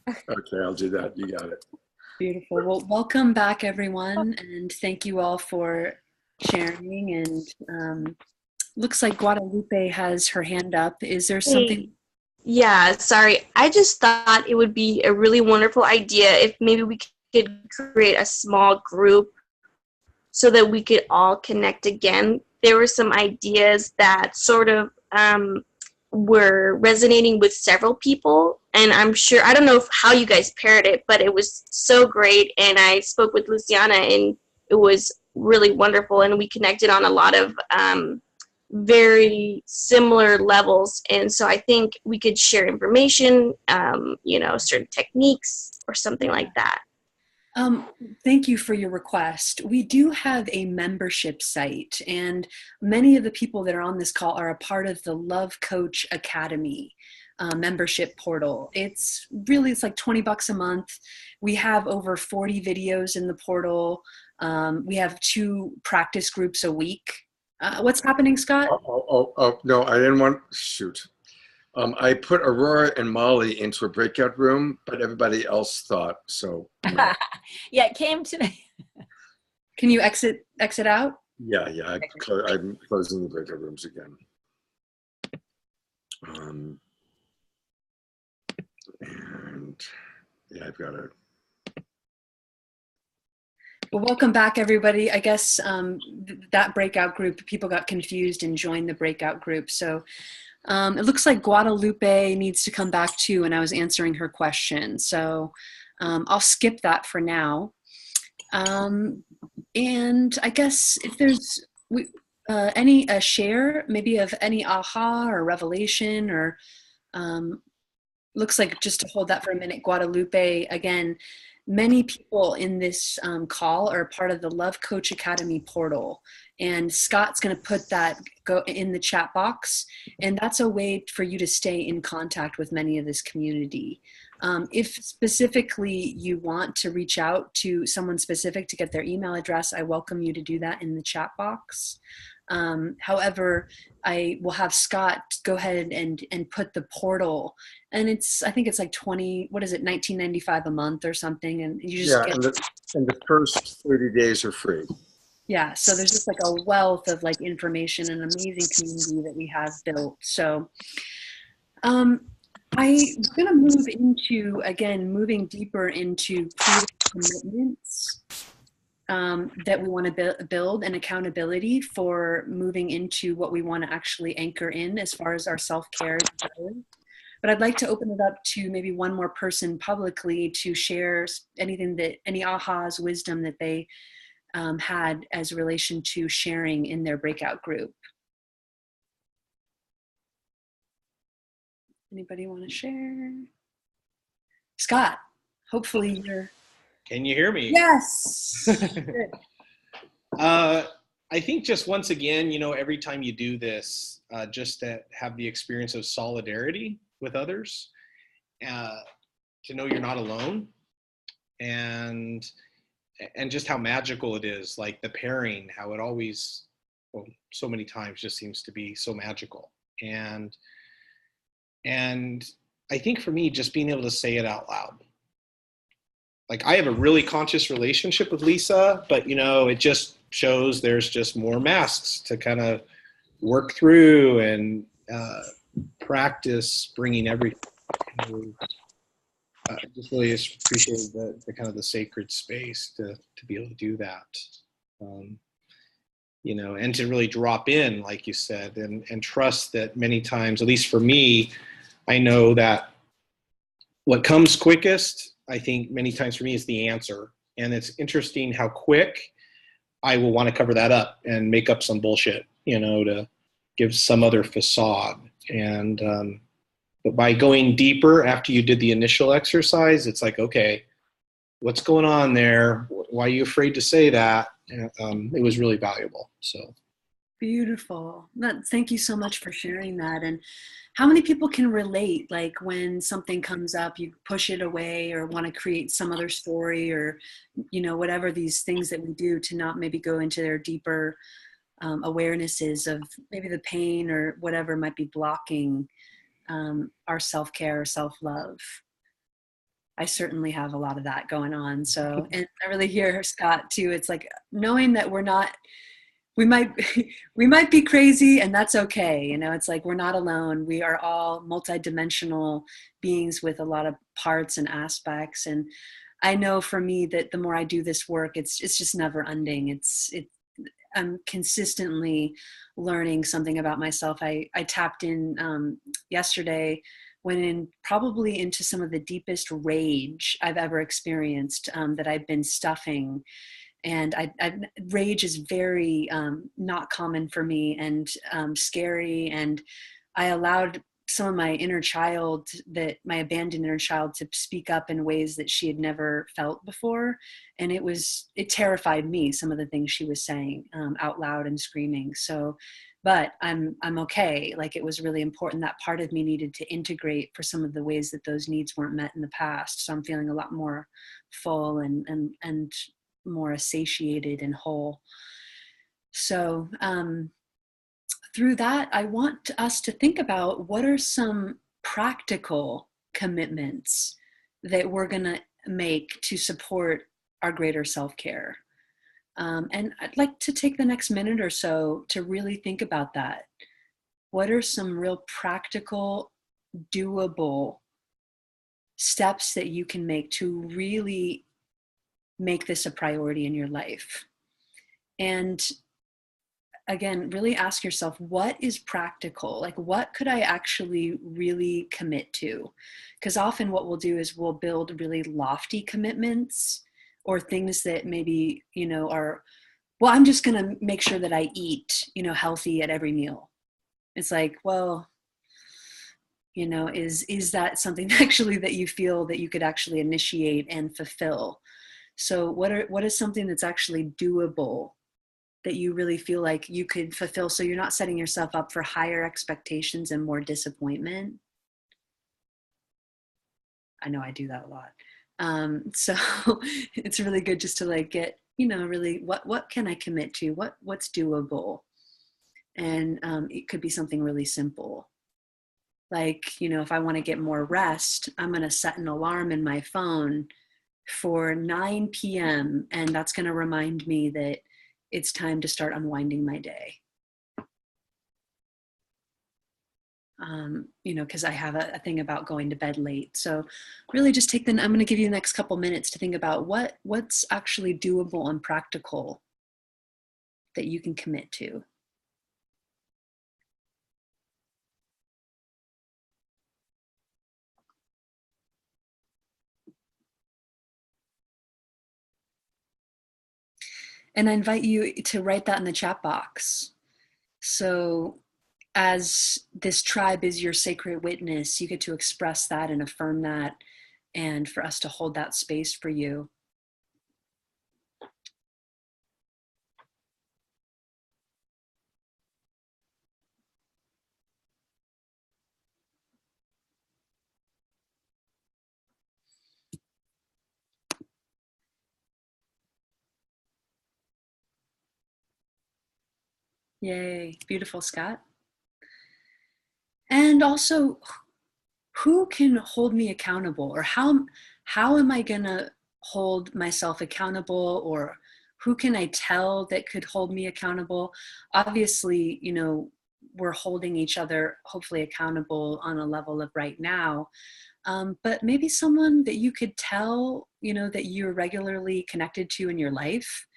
Okay, I'll do that. You got it. Beautiful. Well, welcome back, everyone, and thank you all for sharing. And looks like Guadalupe has her hand up. Is there something? Hey. Yeah, sorry. I just thought it would be a really wonderful idea if maybe we could create a small group so that we could all connect again. There were some ideas that sort of were resonating with several people, and I'm sure, I don't know how you guys paired it, but it was so great, and I spoke with Luciana, and it was really wonderful, and we connected on a lot of very similar levels, and so I think we could share information, certain techniques or something like that. Thank you for your request. We do have a membership site, and many of the people that are on this call are a part of the Love Coach Academy membership portal. It's like $20 a month. We have over 40 videos in the portal. We have 2 practice groups a week. What's happening, Scott? No, I didn't want, shoot. I put Aurora and Molly into a breakout room, but everybody else thought so. No. Yeah, it came to me. Can you exit out? Yeah, I'm closing the breakout rooms again. And yeah, I've got it. Well, welcome back, everybody. I guess that breakout group, people got confused and joined the breakout group. So it looks like Guadalupe needs to come back too, and I was answering her question. So I'll skip that for now. And I guess if there's any share, maybe of any aha or revelation, or looks like, just to hold that for a minute, Guadalupe, again, many people in this call are part of the Love Coach Academy portal, and Scott's going to put that in the chat box, and that's a way for you to stay in contact with many of this community. If specifically you want to reach out to someone specific to get their email address, I welcome you to do that in the chat box. However, I will have Scott go ahead and put the portal, and I think it's like $19.95 a month or something, and you just and the first 30 days are free. Yeah, so there's just like a wealth of like information and amazing community that we have built. So I'm going to move into, again, moving deeper into commitments that we want to build, and accountability for moving into what we want to actually anchor in as far as our self-care goes. But I'd like to open it up to maybe one more person publicly to share any ahas, wisdom that they had as relation to sharing in their breakout group. Anybody want to share? Scott, hopefully you're... Can you hear me? Yes. I think just once again, every time you do this, just to have the experience of solidarity with others, to know you're not alone, and just how magical it is, like the pairing, how it always, so many times just seems to be so magical. And I think for me, just being able to say it out loud. Like, I have a really conscious relationship with Lisa, but it just shows there's just more masks to kind of work through and practice bringing everything. I just really appreciate the kind of the sacred space to be able to do that, and to really drop in, like you said, and trust that many times, at least for me, I know that what comes quickest, I think many times for me, is the answer. And it's interesting how quick I will want to cover that up and make up some bullshit, to give some other facade. And but by going deeper after you did the initial exercise, it's like, okay, what's going on there? Why are you afraid to say that? And, it was really valuable. So beautiful. Thank you so much for sharing that. And how many people can relate, like when something comes up, you push it away or want to create some other story, or, whatever these things that we do to not maybe go into their deeper awarenesses of maybe the pain or whatever might be blocking our self-care or self-love. I certainly have a lot of that going on. So, and I really hear Scott too. It's like knowing that we might be crazy, and that's okay. It's like, we're not alone. We are all multidimensional beings with a lot of parts and aspects. And I know for me that the more I do this work, it's just never ending. I'm consistently learning something about myself. I tapped in yesterday, went in probably into some of the deepest rage I've ever experienced, that I've been stuffing. And rage is very not common for me, and scary. And I allowed some of my inner child, that my abandoned inner child, to speak up in ways that she had never felt before. And it terrified me, some of the things she was saying out loud and screaming. So, but I'm okay. Like, it was really important. That part of me needed to integrate for some of the ways that those needs weren't met in the past. So I'm feeling a lot more full and more satiated and whole. So, through that, I want us to think about what are some practical commitments that we're going to make to support our greater self-care. And I'd like to take the next minute or so to really think about that. What are some real practical, doable steps that you can make to really make this a priority in your life? And again, really ask yourself, what is practical? Like, what could I actually really commit to? Because often what we'll do is we'll build really lofty commitments, or things that maybe, are, well, I'm just going to make sure that I eat, healthy at every meal. It's like, well, is that something actually that you feel that you could actually initiate and fulfill? So what is something that's actually doable that you really feel like you could fulfill, so you're not setting yourself up for higher expectations and more disappointment? I know I do that a lot. So it's really good just to like get, really what can I commit to? What's doable? And it could be something really simple. Like, if I want to get more rest, I'm going to set an alarm in my phone for 9 p.m. And that's going to remind me that it's time to start unwinding my day. Because I have a thing about going to bed late. So really just I'm going to give you the next couple minutes to think about what's actually doable and practical that you can commit to. And I invite you to write that in the chat box. So as this tribe is your sacred witness, you get to express that and affirm that, and for us to hold that space for you. Yay, beautiful, Scott. And also, who can hold me accountable, or how am I gonna hold myself accountable, or who can I tell that could hold me accountable? Obviously, we're holding each other hopefully accountable on a level of right now, but maybe someone that you could tell, that you're regularly connected to in your life.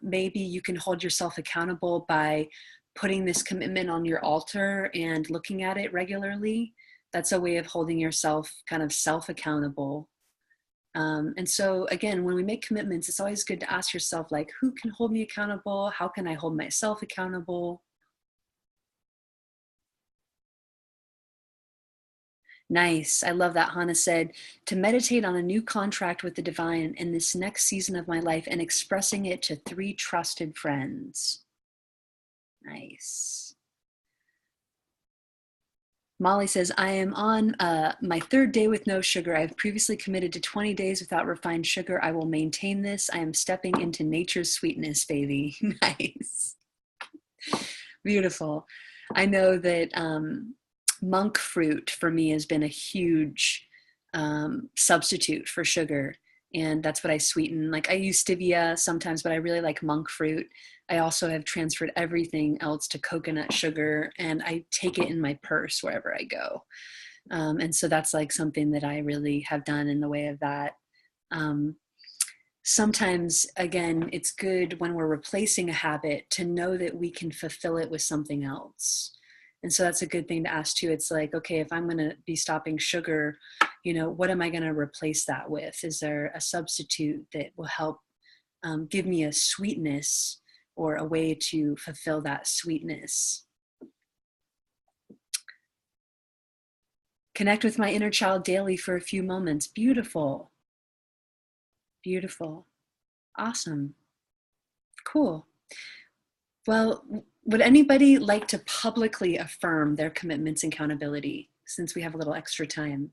Maybe you can hold yourself accountable by putting this commitment on your altar and looking at it regularly. That's a way of holding yourself kind of self-accountable. And so again, when we make commitments, it's always good to ask yourself, like, who can hold me accountable? How can I hold myself accountable? Nice. I love that. Hannah said, to meditate on a new contract with the divine in this next season of my life and expressing it to 3 trusted friends. Nice. Molly says, I am on my 3rd day with no sugar. I've previously committed to 20 days without refined sugar. I will maintain this. I am stepping into nature's sweetness, baby. Nice. Beautiful. I know that monk fruit for me has been a huge substitute for sugar. And that's what I sweeten. Like, I use stevia sometimes, but I really like monk fruit. I also have transferred everything else to coconut sugar, and I take it in my purse wherever I go. And so that's like something that I really have done in the way of that. Sometimes, again, it's good when we're replacing a habit to know that we can fulfill it with something else. And so that's a good thing to ask too. It's like, okay, if I'm going to be stopping sugar, what am I going to replace that with? Is there a substitute that will help give me a sweetness or a way to fulfill that sweetness? Connect with my inner child daily for a few moments. Beautiful. Beautiful. Awesome. Cool. Well, would anybody like to publicly affirm their commitments and accountability since we have a little extra time?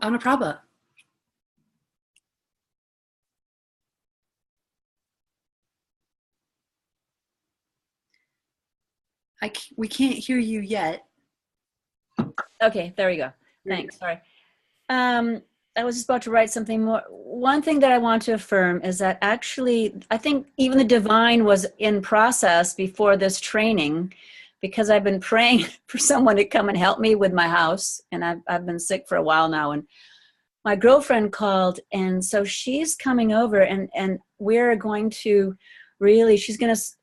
Anaprabha. We can't hear you yet. Okay, there we go. Thanks. Sorry. I was just about to write something more. One thing that I want to affirm is that actually, I think even the divine was in process before this training, because I've been praying for someone to come and help me with my house, and I've been sick for a while now, and my girlfriend called, and so she's coming over, and we're going to really,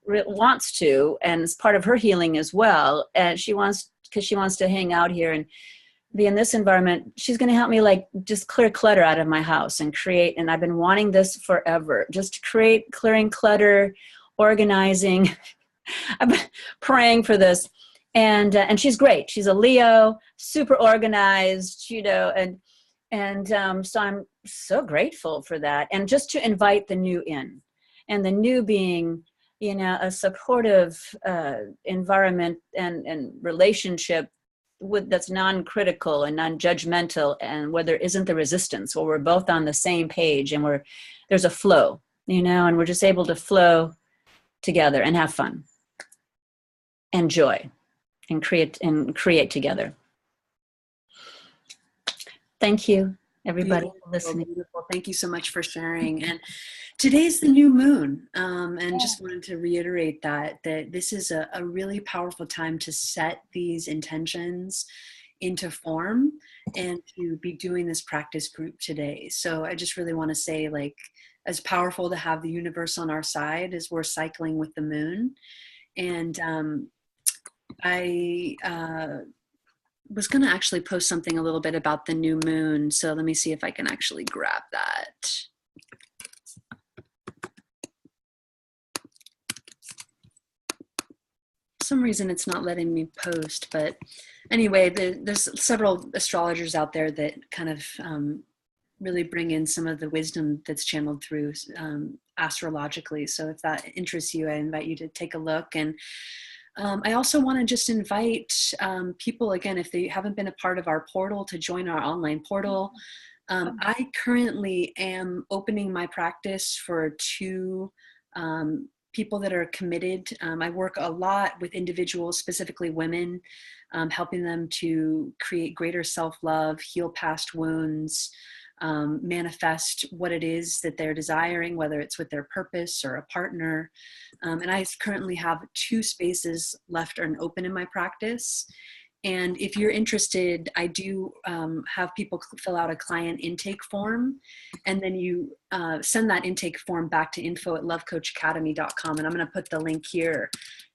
wants to, and it's part of her healing as well, and because she wants to hang out here and be in this environment. She's going to help me like just clear clutter out of my house and create, and I've been wanting this forever, just to create clearing clutter, organizing. I've been praying for this, and she's great. She's a Leo, super organized, and so I'm so grateful for that. And just to invite the new in, and the new being, a supportive environment and relationship that's non-critical and non-judgmental, and where there isn't the resistance, where we're both on the same page, and there's a flow, and we're just able to flow together and have fun and joy and create together. Thank you, everybody, for listening. Beautiful. Thank you so much for sharing. And today's the new moon, and just wanted to reiterate that this is a really powerful time to set these intentions into form and to be doing this practice group today. So I just really want to say, like, as powerful to have the universe on our side as we're cycling with the moon. And I was going to actually post something a little bit about the new moon. So let me see if I can actually grab that. For some reason it's not letting me post, but anyway, there's several astrologers out there that kind of really bring in some of the wisdom that's channeled through astrologically. So if that interests you, I invite you to take a look. And I also want to just invite people, again, if they haven't been a part of our portal, to join our online portal. I currently am opening my practice for 2 people that are committed. I work a lot with individuals, specifically women, helping them to create greater self-love, heal past wounds, manifest what it is that they're desiring, whether it's with their purpose or a partner. And I currently have 2 spaces left and open in my practice. And if you're interested, I do have people fill out a client intake form, and then you send that intake form back to info@lovecoachacademy.com, and I'm going to put the link here.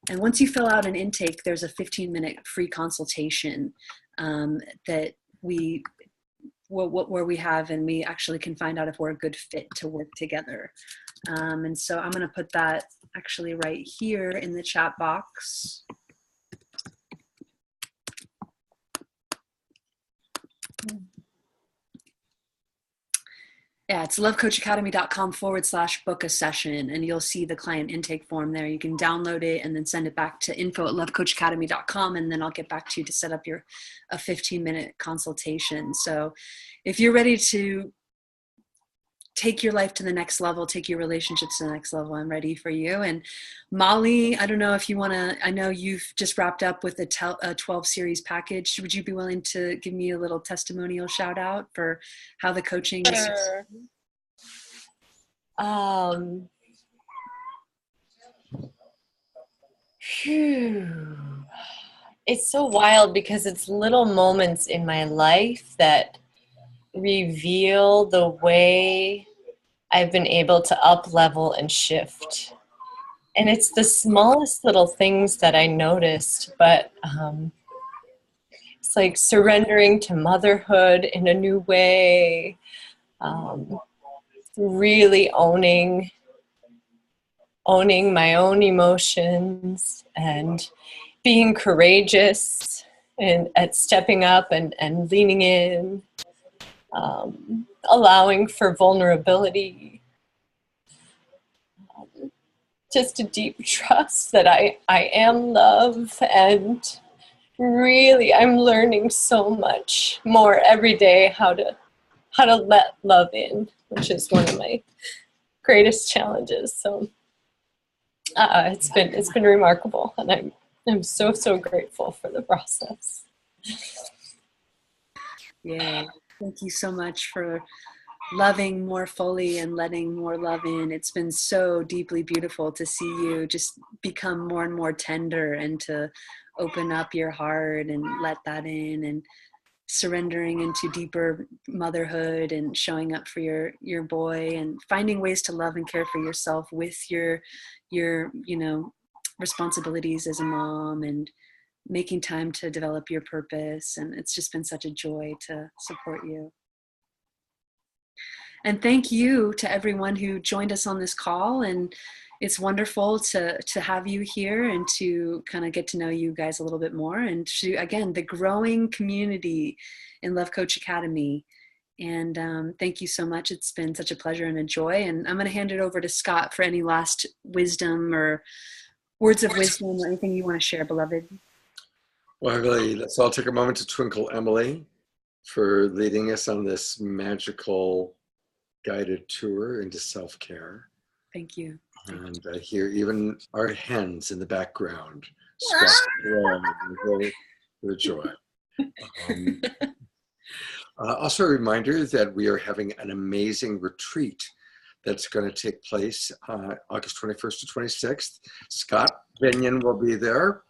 And once you fill out an intake, there's a 15-minute free consultation that where we have, and we actually can find out if we're a good fit to work together. And so I'm going to put that actually right here in the chat box. Yeah, it's lovecoachacademy.com/book a session, and you'll see the client intake form there. You can download it and then send it back to info@lovecoachacademy.com, and then I'll get back to you to set up a 15-minute consultation. So if you're ready to take your life to the next level, take your relationships to the next level, I'm ready for you. And Molly, I don't know if you want to, I know you've just wrapped up with a 12 series package. Would you be willing to give me a little testimonial shout out for how the coaching is? It's so wild because it's little moments in my life that reveal the way I've been able to up level and shift. And it's the smallest little things that I noticed, but it's like surrendering to motherhood in a new way, really owning owning my own emotions and being courageous and at stepping up and leaning in, allowing for vulnerability, just a deep trust that I am love. And really, I'm learning so much more every day how to let love in, which is one of my greatest challenges. So it's been remarkable, and I'm so grateful for the process. Yay. Thank you so much for loving more fully and letting more love in. It's been so deeply beautiful to see you just become more and more tender and to open up your heart and let that in, and surrendering into deeper motherhood and showing up for your boy and finding ways to love and care for yourself with your responsibilities as a mom, and making time to develop your purpose. And it's just been such a joy to support you. And thank you to everyone who joined us on this call. And it's wonderful to have you here and to kind of get to know you guys a little bit more, and to, again, the growing community in Love Coach Academy. And thank you so much. It's been such a pleasure and a joy. And I'm going to hand it over to Scott for any last wisdom or words of wisdom or anything you want to share, beloved. Well, really, let's all take a moment to twinkle Emily for leading us on this magical guided tour into self-care. Thank you. And I hear even our hens in the background with joy. Also a reminder that we are having an amazing retreat that's going to take place August 21st to 26th. Scott Binion will be there.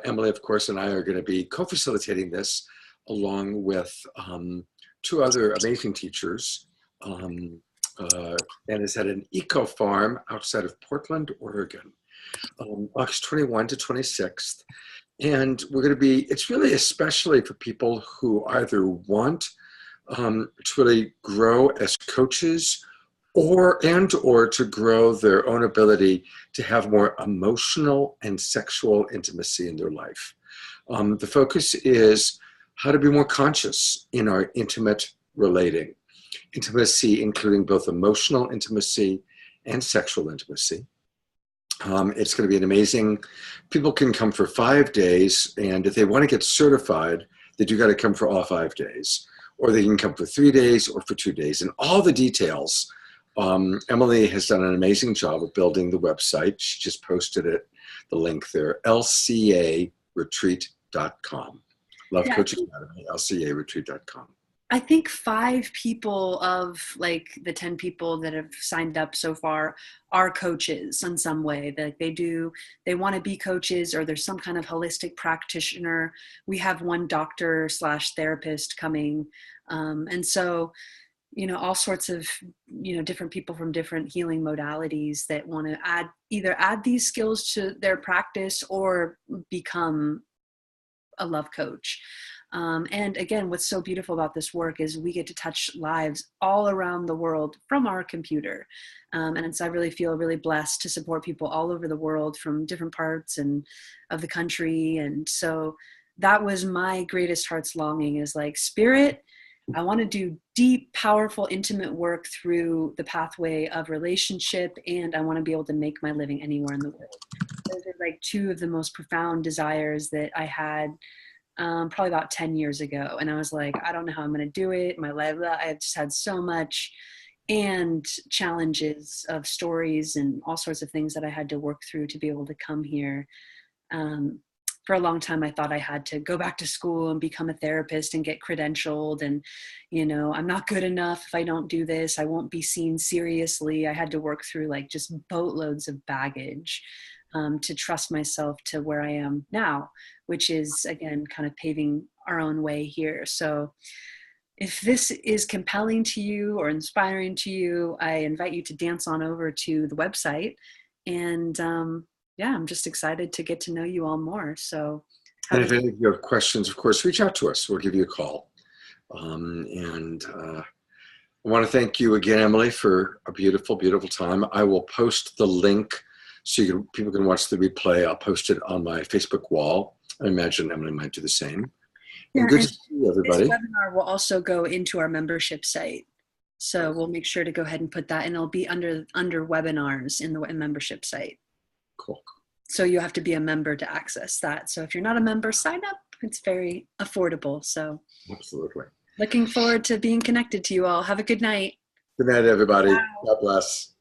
Emily, of course, and I are going to be co-facilitating this along with two other amazing teachers. And it's at an eco farm outside of Portland, Oregon, August 21 to 26th. And we're going to be, it's really especially for people who either want to really grow as coaches or to grow their own ability to have more emotional and sexual intimacy in their life. The focus is how to be more conscious in our intimate relating. Intimacy, including both emotional intimacy and sexual intimacy. It's going to be an amazing, people can come for 5 days, and if they want to get certified, they do got to come for all 5 days, or they can come for 3 days or for 2 days. And all the details, Emily has done an amazing job of building the website. She just posted it, the link there, lcaretreat.com. Love Coach Academy, lcaretreat.com. I think 5 people of like the 10 people that have signed up so far are coaches in some way. That they want to be coaches, or there's some kind of holistic practitioner. We have one doctor/therapist coming. And so, all sorts of, different people from different healing modalities that want to either add these skills to their practice or become a love coach. And again, what's so beautiful about this work is we get to touch lives all around the world from our computer. And so I really feel really blessed to support people all over the world from different parts of the country. And so that was my greatest heart's longing, is like, Spirit, I want to do deep, powerful, intimate work through the pathway of relationship, and I want to be able to make my living anywhere in the world. Those are like 2 of the most profound desires that I had probably about 10 years ago. And I was like, I don't know how I'm going to do it. My life, I've just had so much and challenges of stories and all sorts of things that I had to work through to be able to come here. For a long time, I thought I had to go back to school and become a therapist and get credentialed. And, I'm not good enough if I don't do this. I won't be seen seriously. I had to work through like just boatloads of baggage to trust myself to where I am now, which is, again, kind of paving our own way here. So if this is compelling to you or inspiring to you, I invite you to dance on over to the website. And I'm just excited to get to know you all more. So, and if any of you have questions, of course, reach out to us. We'll give you a call. I want to thank you again, Emily, for a beautiful, beautiful time. I will post the link so people can watch the replay. I'll post it on my Facebook wall. I imagine Emily might do the same. Yeah, And good and to see you, everybody. This webinar will also go into our membership site. So we'll make sure to go ahead and put that, and it'll be under webinars in the membership site. Cool. So you have to be a member to access that. So if you're not a member, sign up. It's very affordable. So Absolutely. looking forward to being connected to you all. Have a good night. Good night, everybody. God bless.